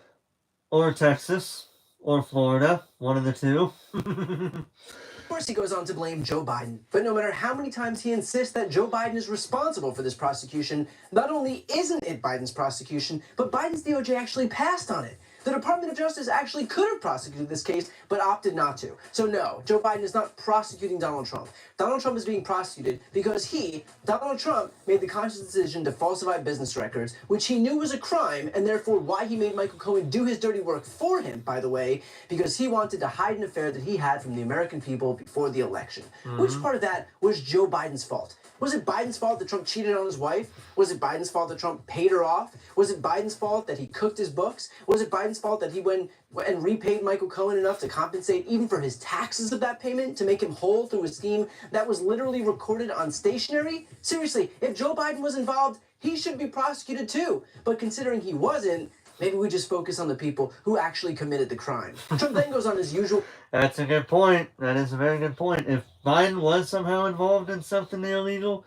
Or Texas. Or Florida. One of the two. Of course, he goes on to blame Joe Biden. But no matter how many times he insists that Joe Biden is responsible for this prosecution, not only isn't it Biden's prosecution, but Biden's DOJ actually passed on it. The Department of Justice actually could have prosecuted this case, but opted not to. So no, Joe Biden is not prosecuting Donald Trump. Donald Trump is being prosecuted because he, Donald Trump, made the conscious decision to falsify business records, which he knew was a crime, and therefore why he made Michael Cohen do his dirty work for him, by the way, because he wanted to hide an affair that he had from the American people before the election. Which part of that was Joe Biden's fault? Was it Biden's fault that Trump cheated on his wife? Was it Biden's fault that Trump paid her off? Was it Biden's fault that he cooked his books? Was it Biden's fault that he went and repaid Michael Cohen enough to compensate even for his taxes of that payment, to make him whole through a scheme that was literally recorded on stationery? Seriously, if Joe Biden was involved, he should be prosecuted too. But considering he wasn't, maybe we just focus on the people who actually committed the crime. Trump then goes on his usual... That's a good point. That is a very good point. If Biden was somehow involved in something illegal,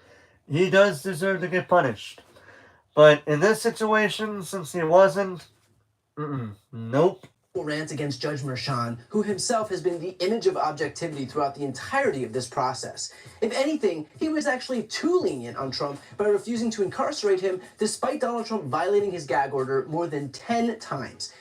he does deserve to get punished. But in this situation, since he wasn't, nope. Rant against Judge Merchan, who himself has been the image of objectivity throughout the entirety of this process. If anything, he was actually too lenient on Trump by refusing to incarcerate him, despite Donald Trump violating his gag order more than 10 times.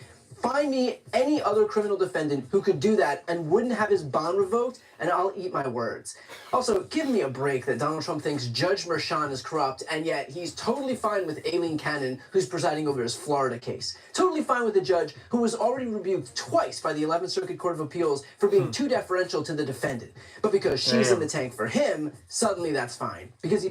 Find me any other criminal defendant who could do that and wouldn't have his bond revoked, and I'll eat my words. Also, give me a break that Donald Trump thinks Judge Merchan is corrupt, and yet he's totally fine with Aileen Cannon, who's presiding over his Florida case. Totally fine with the judge who was already rebuked twice by the 11th Circuit Court of Appeals for being too deferential to the defendant. But because she's in the tank for him, suddenly that's fine. Because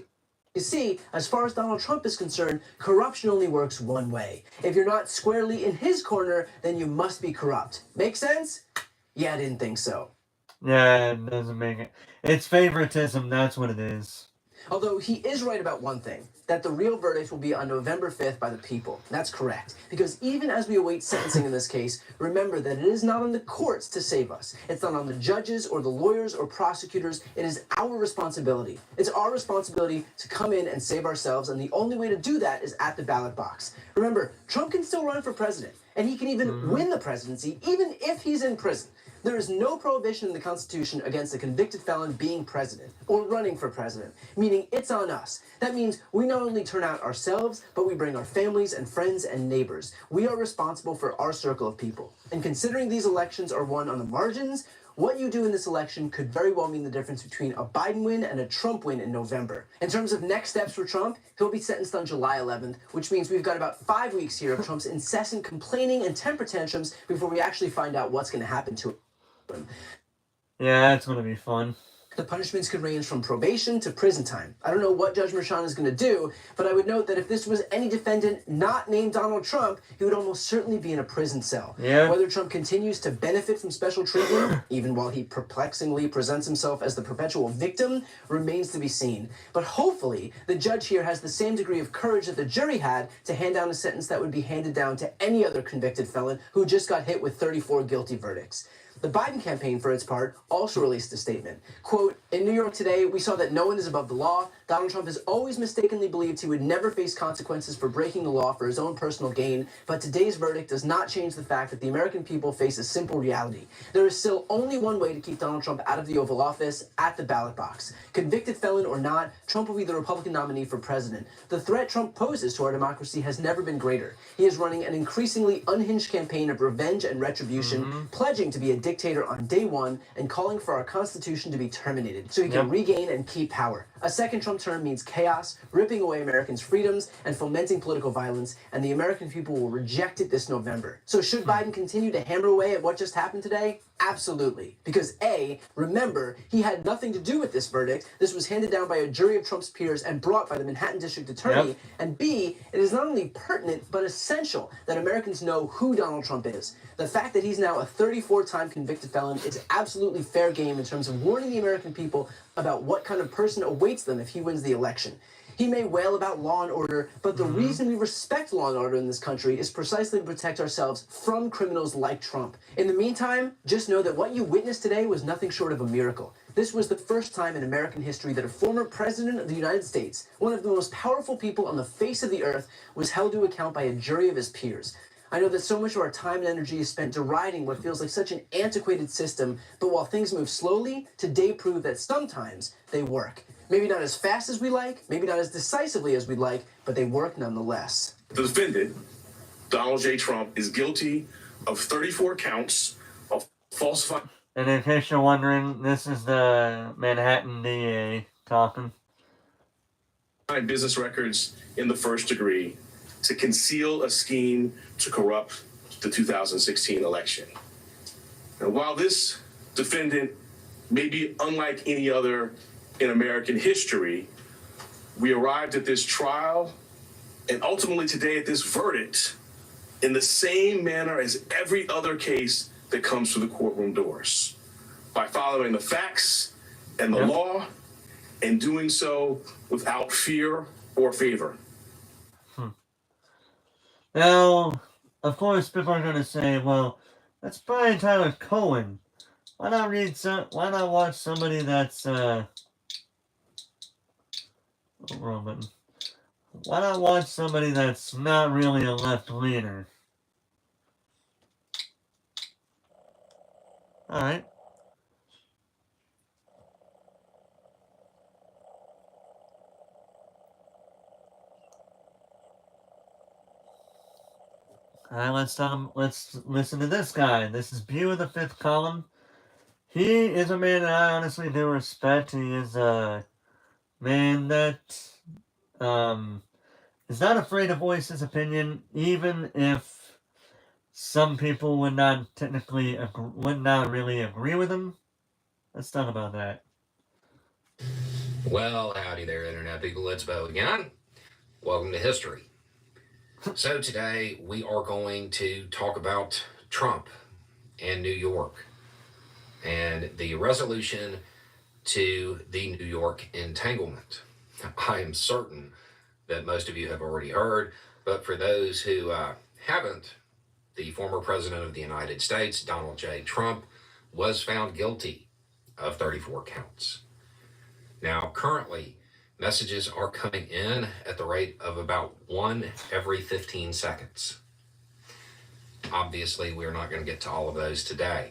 you see, as far as Donald Trump is concerned, corruption only works one way. If you're not squarely in his corner, then you must be corrupt. Make sense? Yeah, I didn't think so. Yeah, it doesn't make it. It's favoritism, that's what it is. Although he is right about one thing, that the real verdict will be on November 5th by the people. That's correct. Because even as we await sentencing in this case, remember that it is not on the courts to save us. It's not on the judges or the lawyers or prosecutors. It is our responsibility. It's our responsibility to come in and save ourselves, and the only way to do that is at the ballot box. Remember, Trump can still run for president, and he can even win the presidency, even if he's in prison. There is no prohibition in the Constitution against a convicted felon being president or running for president, meaning it's on us. That means we not only turn out ourselves, but we bring our families and friends and neighbors. We are responsible for our circle of people. And considering these elections are won on the margins, what you do in this election could very well mean the difference between a Biden win and a Trump win in November. In terms of next steps for Trump, he'll be sentenced on July 11th, which means we've got about 5 weeks here of Trump's incessant complaining and temper tantrums before we actually find out what's going to happen to him. Yeah, it's gonna be fun. The punishments could range from probation to prison time. I don't know what Judge Merchan is going to do, but I would note that if this was any defendant not named Donald Trump, he would almost certainly be in a prison cell. Yeah. Whether Trump continues to benefit from special treatment, even while he perplexingly presents himself as the perpetual victim, remains to be seen. But hopefully, the judge here has the same degree of courage that the jury had to hand down a sentence that would be handed down to any other convicted felon who just got hit with 34 guilty verdicts. The Biden campaign, for its part, also released a statement. Quote, "In New York today, we saw that no one is above the law. Donald Trump has always mistakenly believed he would never face consequences for breaking the law for his own personal gain, but today's verdict does not change the fact that the American people face a simple reality. There is still only one way to keep Donald Trump out of the Oval Office, at the ballot box. Convicted felon or not, Trump will be the Republican nominee for president. The threat Trump poses to our democracy has never been greater. He is running an increasingly unhinged campaign of revenge and retribution, pledging to be a dictator on day one and calling for our Constitution to be terminated so he can regain and keep power. A second Trump term means chaos, ripping away Americans' freedoms and fomenting political violence, and the American people will reject it this November. So should Biden continue to hammer away at what just happened today? Absolutely. Because A, remember, he had nothing to do with this verdict. This was handed down by a jury of Trump's peers and brought by the Manhattan District Attorney. Yep. And B, it is not only pertinent, but essential that Americans know who Donald Trump is. The fact that he's now a 34-time convicted felon is absolutely fair game in terms of warning the American people about what kind of person awaits them if he wins the election. He may wail about law and order, but the reason we respect law and order in this country is precisely to protect ourselves from criminals like Trump. In the meantime, just know that what you witnessed today was nothing short of a miracle. This was the first time in American history that a former president of the United States, one of the most powerful people on the face of the earth, was held to account by a jury of his peers. I know that so much of our time and energy is spent deriding what feels like such an antiquated system, but while things move slowly, today proved that sometimes they work. Maybe not as fast as we like, maybe not as decisively as we'd like, but they work nonetheless. The defendant, Donald J. Trump, is guilty of 34 counts of falsifying. And in case you're wondering, this is the Manhattan DA talking. Business records in the first degree to conceal a scheme to corrupt the 2016 election. And while this defendant may be unlike any other in American history, we arrived at this trial and ultimately today at this verdict in the same manner as every other case that comes through the courtroom doors, by following the facts and the law and doing so without fear or favor. Now, of course, people are going to say, well, that's Brian Tyler Cohen. Why not watch somebody that's, wrong button. Why not watch somebody that's not really a left-leaner? Alright. Alright, let's listen to this guy. This is Bew of the Fifth Column. He is a man that I honestly do respect. He is a man that is not afraid to voice his opinion, even if some people would not really agree with him. Let's talk about that. Well, howdy there, Internet people. It's Bo again. Welcome to history. So today we are going to talk about Trump and New York and the resolution to the New York entanglement. I am certain that most of you have already heard, but for those who haven't, the former president of the United States, Donald J. Trump, was found guilty of 34 counts. Now, currently, messages are coming in at the rate of about 1 every 15 seconds. Obviously, we're not going to get to all of those today.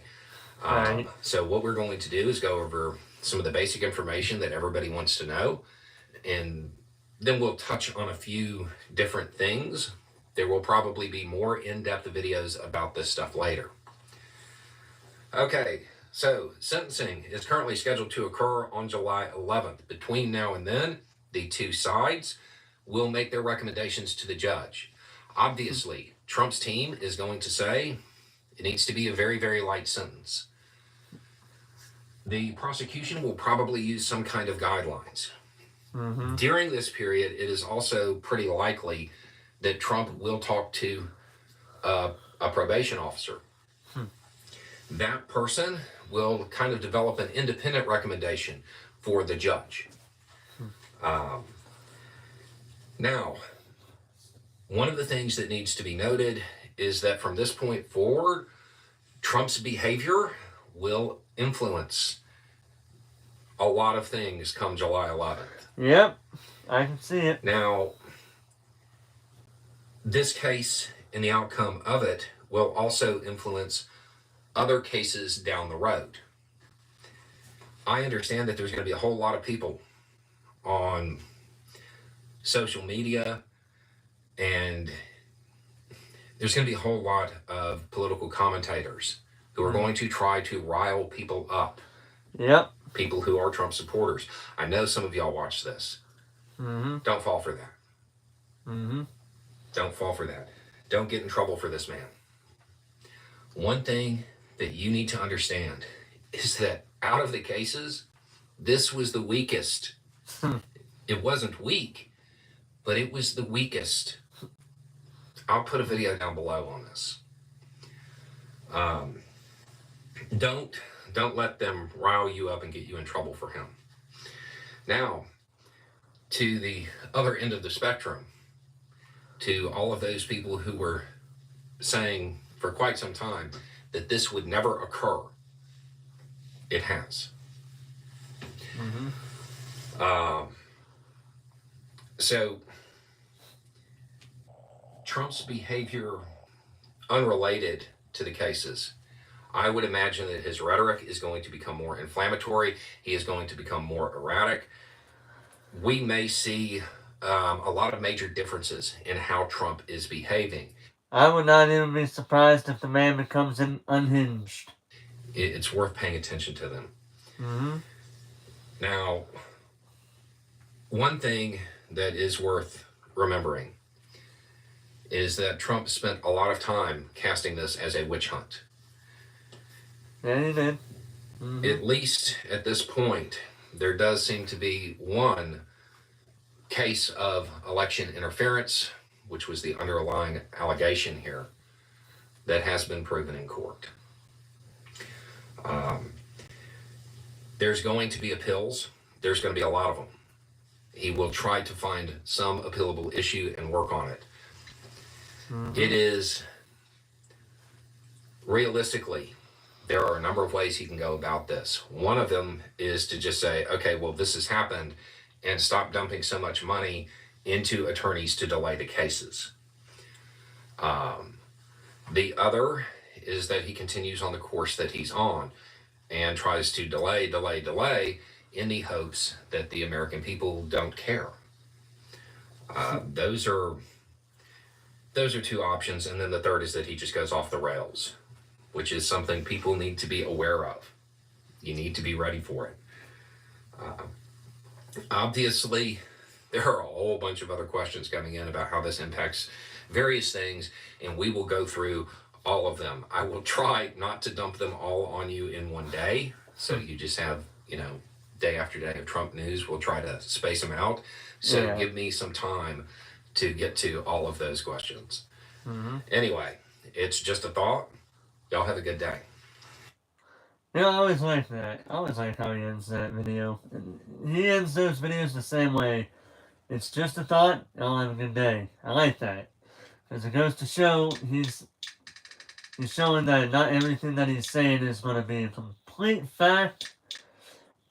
Right. So what we're going to do is go over some of the basic information that everybody wants to know, and then we'll touch on a few different things. There will probably be more in-depth videos about this stuff later. Okay. So, sentencing is currently scheduled to occur on July 11th. Between now and then, the two sides will make their recommendations to the judge. Obviously, Trump's team is going to say it needs to be a very, very light sentence. the prosecution will probably use some kind of guidelines. Mm-hmm. During this period, it is also pretty likely that Trump will talk to a probation officer. That person will kind of develop an independent recommendation for the judge. Now, one of the things that needs to be noted is that from this point forward, Trump's behavior will influence a lot of things come July 11th. Yep, I can see it. Now, this case and the outcome of it will also influence other cases down the road. I understand that there's going to be a whole lot of people on social media, and there's going to be a whole lot of political commentators who are going to try to rile people up. Yep. People who are Trump supporters. I know some of y'all watch this. Mm-hmm. Don't fall for that. Mm-hmm. Don't fall for that. Don't get in trouble for this man. One thing that you need to understand is that out of the cases, this was the weakest. It wasn't weak, but it was the weakest. I'll put a video down below on this. Don't let them rile you up and get you in trouble for him. Now, to the other end of the spectrum, to all of those people who were saying for quite some time that this would never occur, it has. So, Trump's behavior unrelated to the cases, I would imagine that his rhetoric is going to become more inflammatory. He is going to become more erratic. We may see a lot of major differences in how Trump is behaving. I would not even be surprised if the man becomes unhinged. It's worth paying attention to them. Mm-hmm. Now, one thing that is worth remembering is that Trump spent a lot of time casting this as a witch hunt. Yeah, he did. Mm-hmm. At least at this point, there does seem to be one case of election interference, which was the underlying allegation here, that has been proven in court. There's going to be appeals. There's going to be a lot of them. He will try to find some appealable issue and work on it. Mm-hmm. It is, realistically, there are a number of ways he can go about this. One of them is to just say, okay, well, this has happened, and stop dumping so much money into attorneys to delay the cases. The other is that he continues on the course that he's on and tries to delay in the hopes that the American people don't care. Those are two options. And then the third is that he just goes off the rails, which is something people need to be aware of. You need to be ready for it. Obviously, there are a whole bunch of other questions coming in about how this impacts various things, and we will go through all of them. I will try not to dump them all on you in one day, so you just have, day after day of Trump news. We'll try to space them out. So Give me some time to get to all of those questions. Mm-hmm. Anyway, it's just a thought. Y'all have a good day. Yeah, I always like that. I always like how he ends that video. And he ends those videos the same way. It's just a thought. Y'all have a good day. I like that. Because it goes to show he's showing that not everything that he's saying is going to be a complete fact.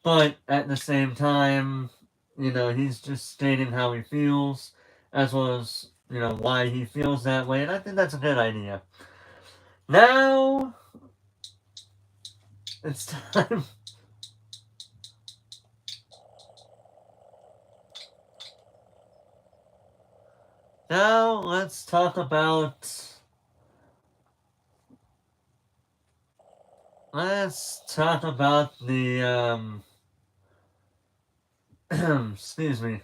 But at the same time, he's just stating how he feels. As well as, why he feels that way. And I think that's a good idea. Now, it's time. Now, let's talk about the, excuse me.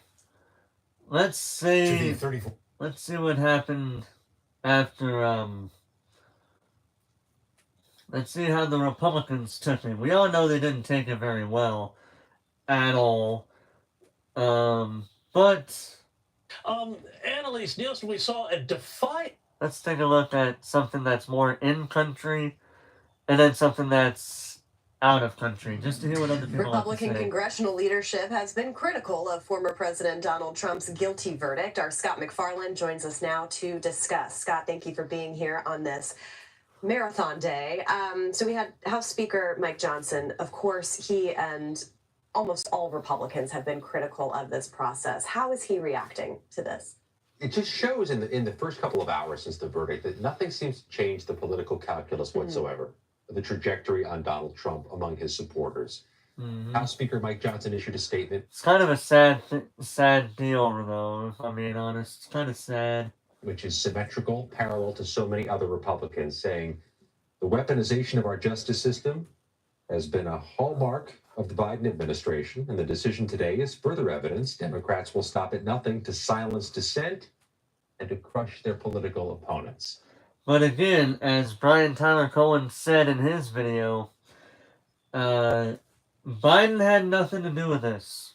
Let's see what happened after, let's see how the Republicans took it. We all know they didn't take it very well at all. But Annalise Nielsen, we saw a defiant. let's take a look at something that's more in country and then something that's out of country, just to hear what other people Republican have to say. congressional leadership has been critical of former President Donald Trump's guilty verdict. Our Scott McFarland joins us now to discuss. Scott, thank you for being here on this marathon day. So we had House Speaker Mike Johnson. Of course, he and almost all Republicans have been critical of this process. How is he reacting to this? It just shows in the first couple of hours since the verdict that nothing seems to change the political calculus whatsoever, the trajectory on Donald Trump among his supporters. House Speaker Mike Johnson issued a statement. It's kind of a sad deal, though, if I'm being honest. It's kind of sad. Which is symmetrical, parallel to so many other Republicans, saying the weaponization of our justice system has been a hallmark of the Biden administration, and the decision today is further evidence Democrats will stop at nothing to silence dissent and to crush their political opponents. But again, as Brian Tyler Cohen said in his video, Biden had nothing to do with this.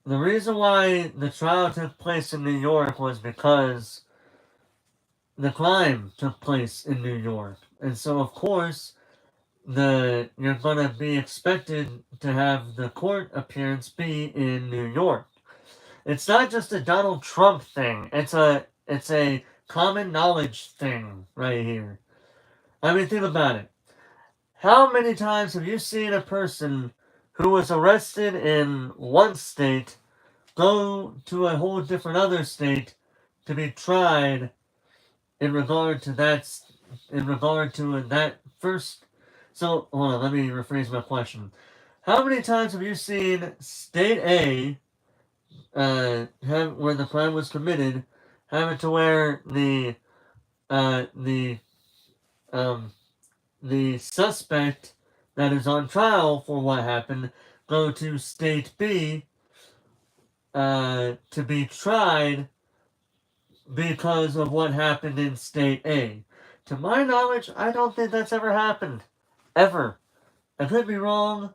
The reason why the trial took place in New York was because the crime took place in New York. And so, of course, you're going to be expected to have the court appearance be in New York. It's not just a Donald Trump thing. It's a common knowledge thing right here. I mean, think about it. How many times have you seen a person who was arrested in one state go to a whole different other state to be tried in regard to that first? So, hold on, let me rephrase my question. How many times have you seen State A, where the crime was committed, have it to where the suspect that is on trial for what happened go to State B to be tried because of what happened in State A? To my knowledge, I don't think that's ever happened. Ever. I could be wrong,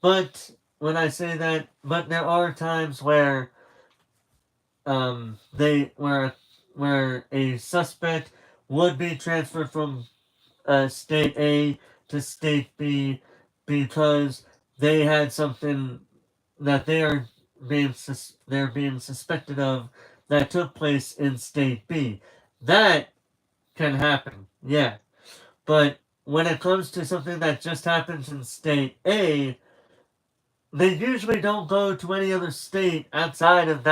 but when I say that, but there are times where where a suspect would be transferred from State A to State B because they had something that they're being suspected of that took place in State B. That can happen, yeah. But when it comes to something that just happens in State A, they usually don't go to any other state outside of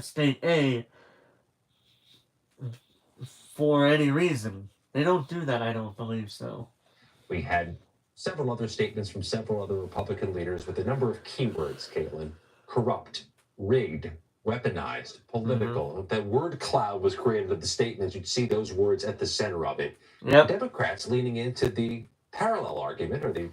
State A for any reason. They don't do that, I don't believe so. We had several other statements from several other Republican leaders with a number of keywords, Caitlin. Corrupt, rigged, weaponized, political. That word cloud was created of the statements. You'd see those words at the center of it. Yep. Democrats leaning into the parallel argument, or the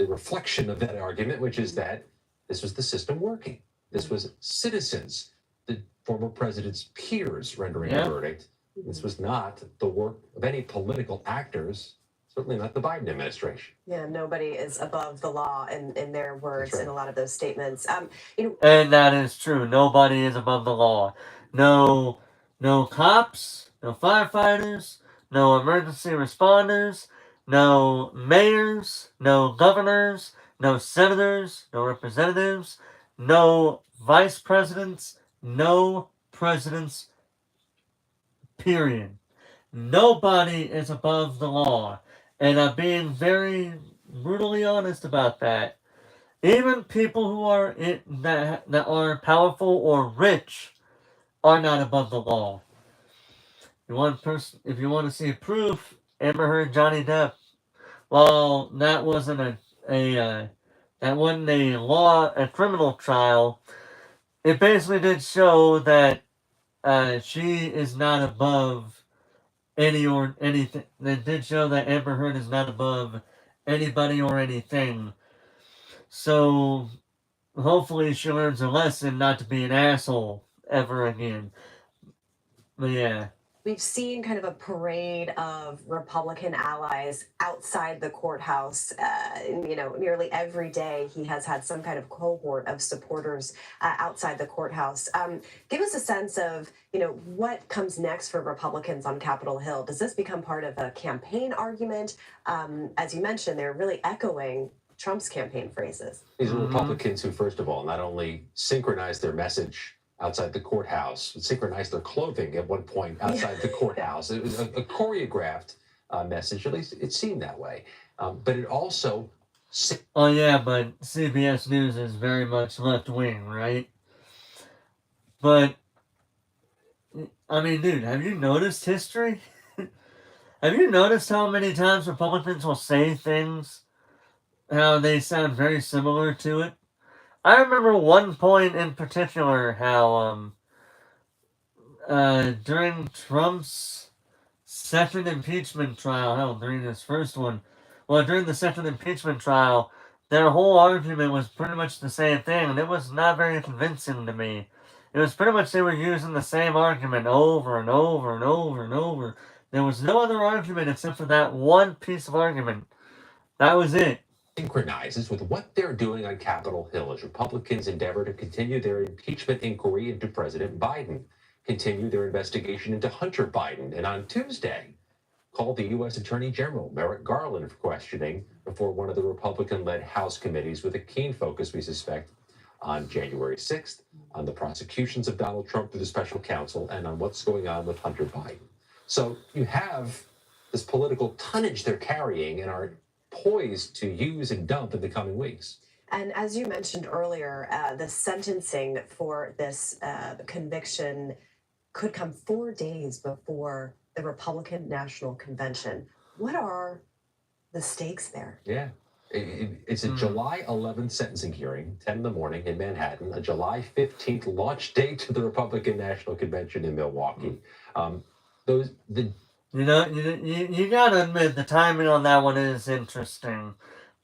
reflection of that argument, which is that this was the system working. This was citizens, the former president's peers rendering a verdict. This was not the work of any political actors, certainly not the Biden administration. Yeah, nobody is above the law in their words in a lot of those statements. And that is true. Nobody is above the law. No cops, no firefighters, no emergency responders, no mayors, no governors, no senators, no representatives, no vice presidents, no presidents, period. Nobody is above the law. And I'm being very brutally honest about that. Even people who are that are powerful or rich are not above the law. If you want to see proof, Amber Heard, Johnny Depp. Well, that wasn't a criminal trial. It basically did show that she is not above anything. It did show that Amber Heard is not above anybody or anything. So hopefully she learns a lesson not to be an asshole ever again. But yeah, we've seen kind of a parade of Republican allies outside the courthouse. Nearly every day he has had some kind of cohort of supporters outside the courthouse. Give us a sense of, what comes next for Republicans on Capitol Hill. Does this become part of a campaign argument? As you mentioned, they're really echoing Trump's campaign phrases. These are Republicans who, first of all, not only synchronized their message outside the courthouse, synchronized their clothing at one point outside the courthouse. It was a choreographed message, at least it seemed that way. But it also. Oh, yeah, but CBS News is very much left wing, right? But, I mean, dude, have you noticed history? Have you noticed how many times Republicans will say things, how they sound very similar to it? I remember one point in particular how during Trump's second impeachment trial, during his first one, during the second impeachment trial, their whole argument was pretty much the same thing, and it was not very convincing to me. It was pretty much they were using the same argument over and over and over and over. There was no other argument except for that one piece of argument. That was it. Synchronizes with what they're doing on Capitol Hill as Republicans endeavor to continue their impeachment inquiry into President Biden, continue their investigation into Hunter Biden, and on Tuesday, called the U.S. Attorney General Merrick Garland for questioning before one of the Republican-led House committees with a keen focus, we suspect, on January 6th, on the prosecutions of Donald Trump through the special counsel, and on what's going on with Hunter Biden. So you have this political tonnage they're carrying and are poised to use and dump in the coming weeks. And as you mentioned earlier, the sentencing for this conviction could come 4 days before the Republican National Convention. What are the stakes there? Yeah. It's a July 11th sentencing hearing, 10 in the morning in Manhattan, a July 15th launch date to the Republican National Convention in Milwaukee. You gotta admit the timing on that one is interesting,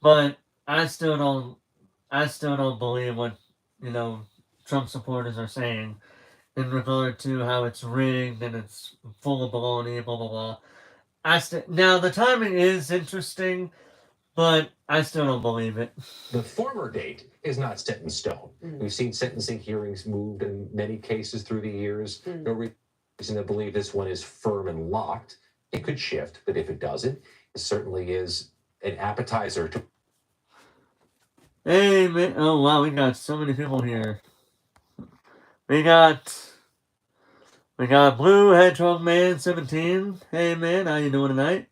but I still don't believe what Trump supporters are saying in regard to how it's rigged and it's full of baloney, blah blah blah. Now the timing is interesting, but I still don't believe it. The former date is not set in stone. We've seen sentencing hearings moved in many cases through the years. No reason to believe this one is firm and locked. It could shift, but if it doesn't, it certainly is an appetizer to. Hey man! Oh wow, we got so many people here. We got Blue Hedgehog Man 17. Hey man, how you doing tonight?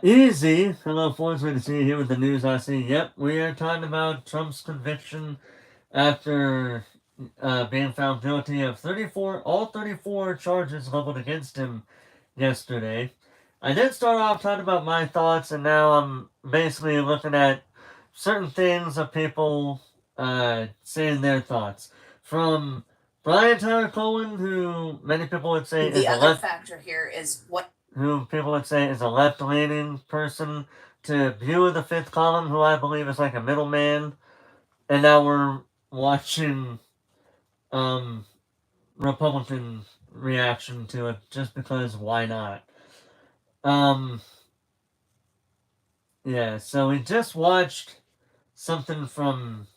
Easy. Hello, Forrest. Good to see you here with the news. I see. Yep, we are talking about Trump's conviction after being found guilty of all 34 charges leveled against him yesterday. I did start off talking about my thoughts, and now I'm basically looking at certain things of people saying their thoughts. From Brian Tyler Cohen, who many people would say the other factor here is who people would say is a left-leaning person, to View of the Fifth Column, who I believe is like a middleman, and now we're watching Republican reaction to it just because why not? Yeah, so we just watched something from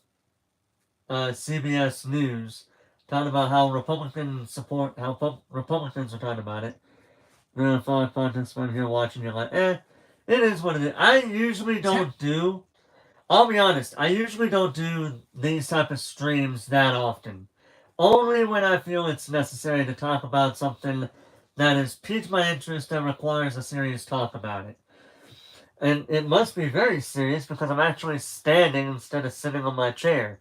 CBS News talking about how Republicans are talking about it. You're gonna follow content spam here watching, you're like, it is what it is. I usually don't do, I'll be honest, I usually don't do these type of streams that often. Only when I feel it's necessary to talk about something that has piqued my interest and requires a serious talk about it. And it must be very serious because I'm actually standing instead of sitting on my chair.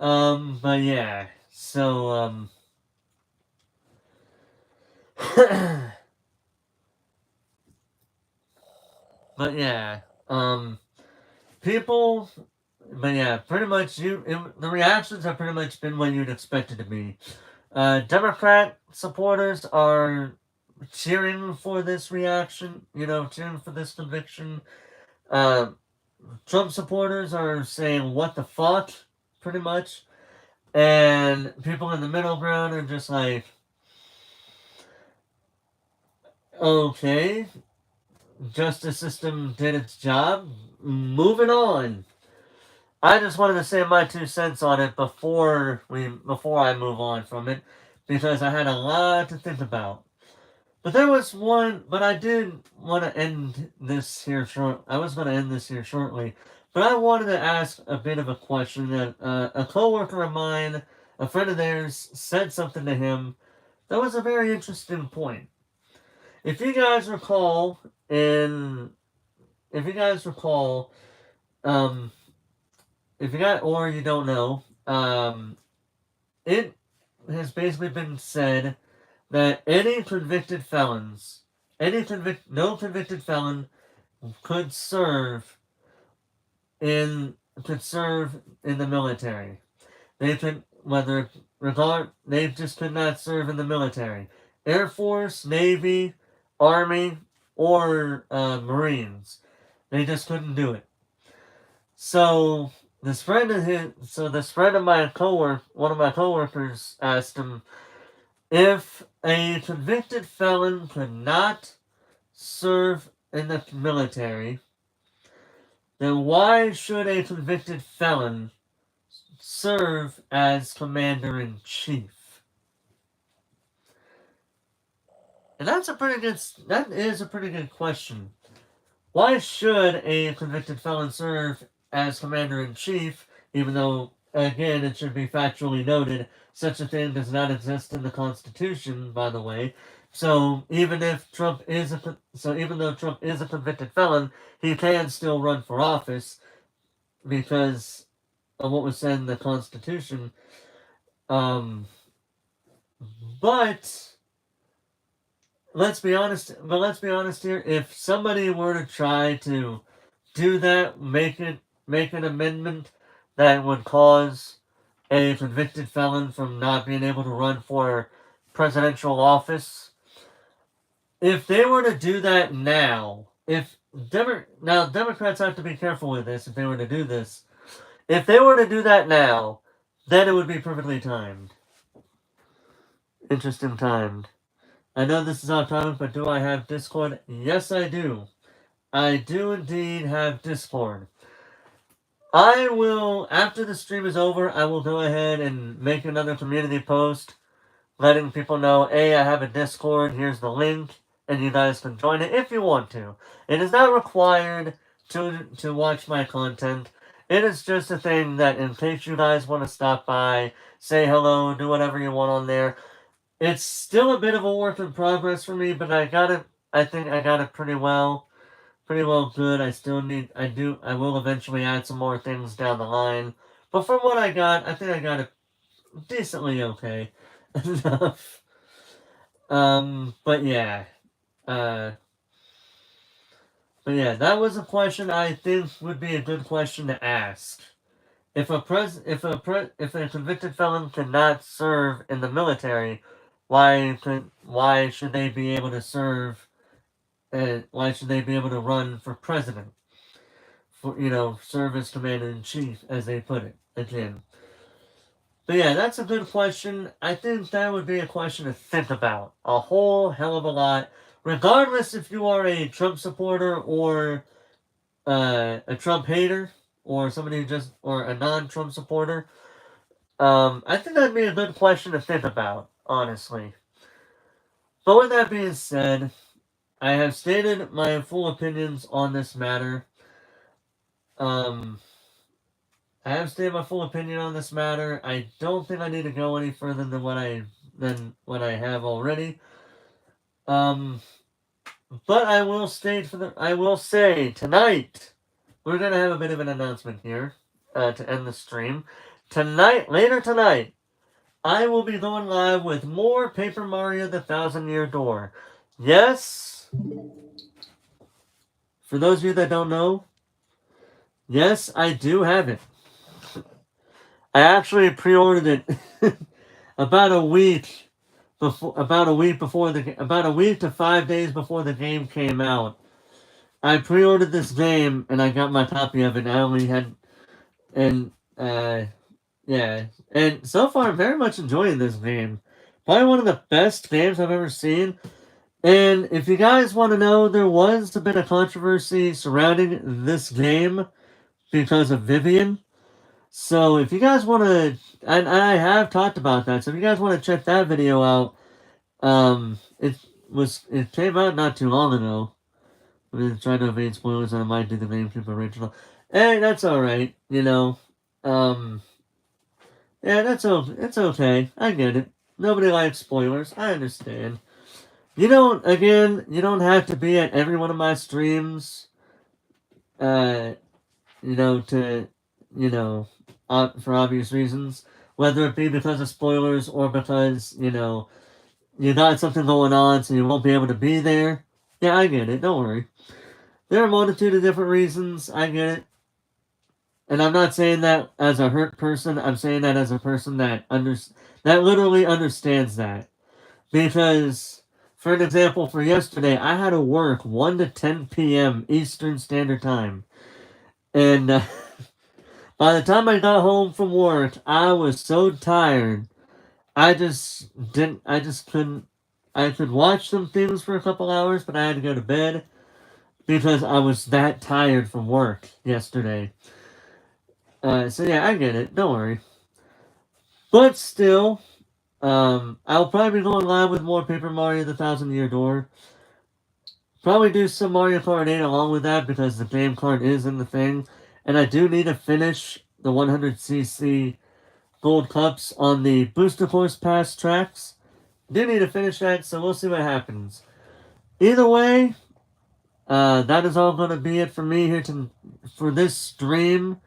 But yeah, so, but yeah, pretty much the reactions have pretty much been what you'd expect it to be. Democrat supporters are cheering for this reaction, cheering for this conviction. Trump supporters are saying, what the fuck, pretty much. And people in the middle ground are just like, okay, justice system did its job. Moving on. I just wanted to say my 2 cents on it before I move on from it, because I had a lot to think about. But there was one, but I did want to end this here short. I was going to end this here shortly, but I wanted to ask a bit of a question that a coworker of mine, a friend of theirs, said something to him that was a very interesting point. If you guys recall, if you got or you don't know, it has basically been said that no convicted felon could serve in the military. They just could not serve in the military. Air Force, Navy, Army, or Marines. They just couldn't do it. So this friend of my one of my coworkers asked him, if a convicted felon could not serve in the military, then why should a convicted felon serve as commander-in-chief? And that is a pretty good question. Why should a convicted felon serve as commander-in-chief, even though, again, it should be factually noted, such a thing does not exist in the Constitution, by the way. So even though Trump is a convicted felon, he can still run for office because of what was said in the Constitution. But let's be honest here. If somebody were to try to do that, make an amendment that would cause a convicted felon from not being able to run for presidential office, if they were to do that now, Democrats have to be careful with this. If they were to do this, if they were to do that now, then it would be perfectly timed. Interesting timed. I know this is off topic, but do I have Discord? Yes, I do. I do indeed have Discord. I will, after the stream is over, I will go ahead and make another community post letting people know, hey, I have a Discord, here's the link, and you guys can join it if you want to. It is not required to watch my content. It is just a thing that in case you guys want to stop by, say hello, do whatever you want on there. It's still a bit of a work in progress for me, but I think I got it pretty well good. I will eventually add some more things down the line. But from what I got, I think I got it decently okay enough. But yeah. That was a question I think would be a good question to ask. If a convicted felon could not serve in the military, why should they be able to serve? Why should they be able to run for president? Serve as commander-in-chief, as they put it, again. But yeah, that's a good question. I think that would be a question to think about a whole hell of a lot, regardless if you are a Trump supporter or a Trump hater or somebody or a non-Trump supporter. I think that'd be a good question to think about, honestly. But with that being said, I have stated my full opinions on this matter. I don't think I need to go any further than what I have already. But I will say tonight we're gonna have a bit of an announcement here to end the stream. Later tonight, I will be going live with more Paper Mario: The Thousand-Year Door. Yes. For those of you that don't know, yes, I do have it. I actually pre-ordered it about a week to 5 days before the game came out. I pre-ordered this game and I got my copy of it. Yeah, and so far I'm very much enjoying this game. Probably one of the best games I've ever seen. And if you guys want to know, there was a bit of controversy surrounding this game because of Vivian. So if you guys want to, and I have talked about that, so if you guys want to check that video out, it came out not too long ago. I'm gonna try to evade spoilers, and I might do the GameCube original. Hey, that's alright, you know. Yeah, it's okay. I get it. Nobody likes spoilers. I understand. You don't have to be at every one of my streams, for obvious reasons. Whether it be because of spoilers or because, you got something going on so you won't be able to be there. Yeah, I get it. Don't worry. There are a multitude of different reasons. I get it. And I'm not saying that as a hurt person. I'm saying that as a person that literally understands that. Because, for an example, for yesterday, I had to work 1 to 10 p.m. Eastern Standard Time. And by the time I got home from work, I was so tired. I could watch some things for a couple hours, but I had to go to bed because I was that tired from work yesterday. So yeah, I get it. Don't worry. But still, I'll probably be going live with more Paper Mario: The Thousand Year Door. Probably do some Mario Kart 8 along with that because the game card is in the thing. And I do need to finish the 100cc Gold Cups on the Booster Course Pass tracks. Do need to finish that, so we'll see what happens. Either way, that is all going to be it for me here for this stream.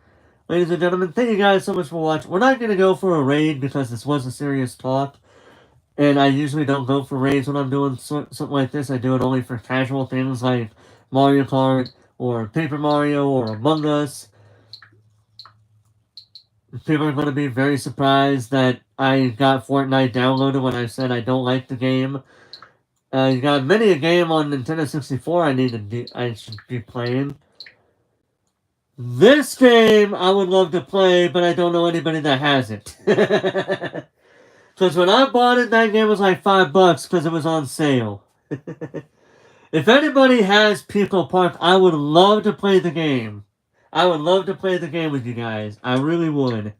Ladies and gentlemen, thank you guys so much for watching. We're not going to go for a raid because this was a serious talk. And I usually don't go for raids when I'm doing something like this. I do it only for casual things like Mario Kart or Paper Mario or Among Us. People are going to be very surprised that I got Fortnite downloaded when I said I don't like the game. You got many a game on Nintendo 64 I should be playing. This game I would love to play, but I don't know anybody that has it. Because when I bought it, that game was like $5 because it was on sale. If anybody has Pico Park, I would love to play the game. I would love to play the game with you guys. I really would.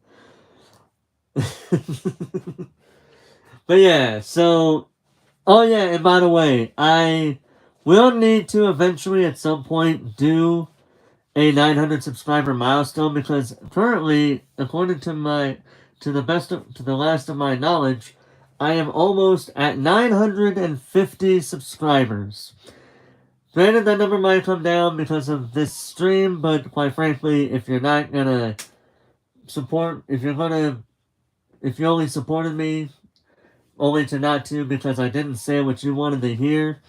But yeah, so... Oh yeah, and by the way, I will need to eventually at some point do a 900 subscriber milestone because currently, according to the last of my knowledge, I am almost at 950 subscribers. Granted, that number might come down because of this stream, but quite frankly, if you're not gonna support, if you only supported me, only to not to because I didn't say what you wanted to hear,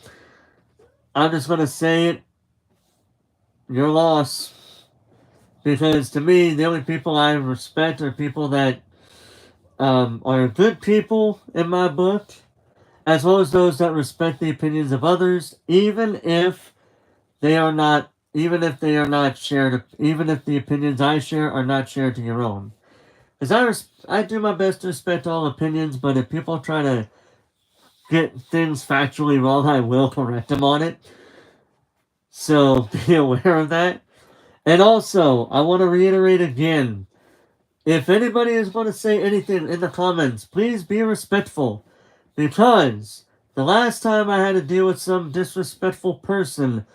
I'm just gonna say it, your loss. Because to me, the only people I respect are people that are good people in my book, as well as those that respect the opinions of others, even if the opinions I share are not shared to your own. Because I do my best to respect all opinions, but if people try to get things factually wrong, I will correct them on it. So be aware of that. And also, I want to reiterate again, if anybody is going to say anything in the comments, please be respectful. Because the last time I had to deal with some disrespectful person,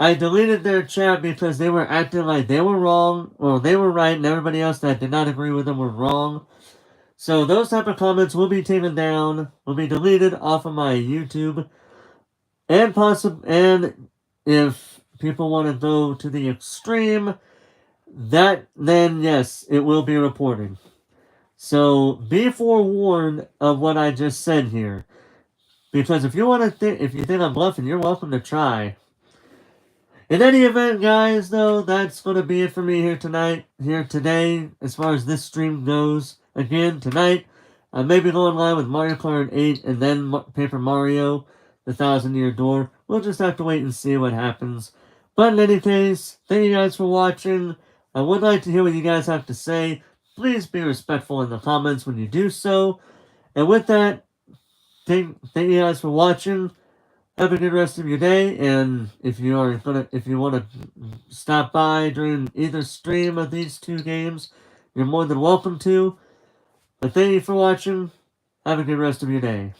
I deleted their chat because they were acting like they were wrong, or they were right, and everybody else that did not agree with them were wrong. So those type of comments will be taken down, will be deleted off of my YouTube. And if people want to go to the extreme, then yes, it will be reported. So be forewarned of what I just said here. Because if you think I'm bluffing, you're welcome to try. In any event, guys, though, that's going to be it for me here today, as far as this stream goes. Again, tonight, I may be going live with Mario Kart 8 and then Paper Mario: The Thousand Year Door. We'll just have to wait and see what happens. But in any case, thank you guys for watching. I would like to hear what you guys have to say. please be respectful in the comments when you do so. And with that, thank you guys for watching. Have a good rest of your day, and if you want to stop by during either stream of these two games, you're more than welcome to. But thank you for watching. Have a good rest of your day.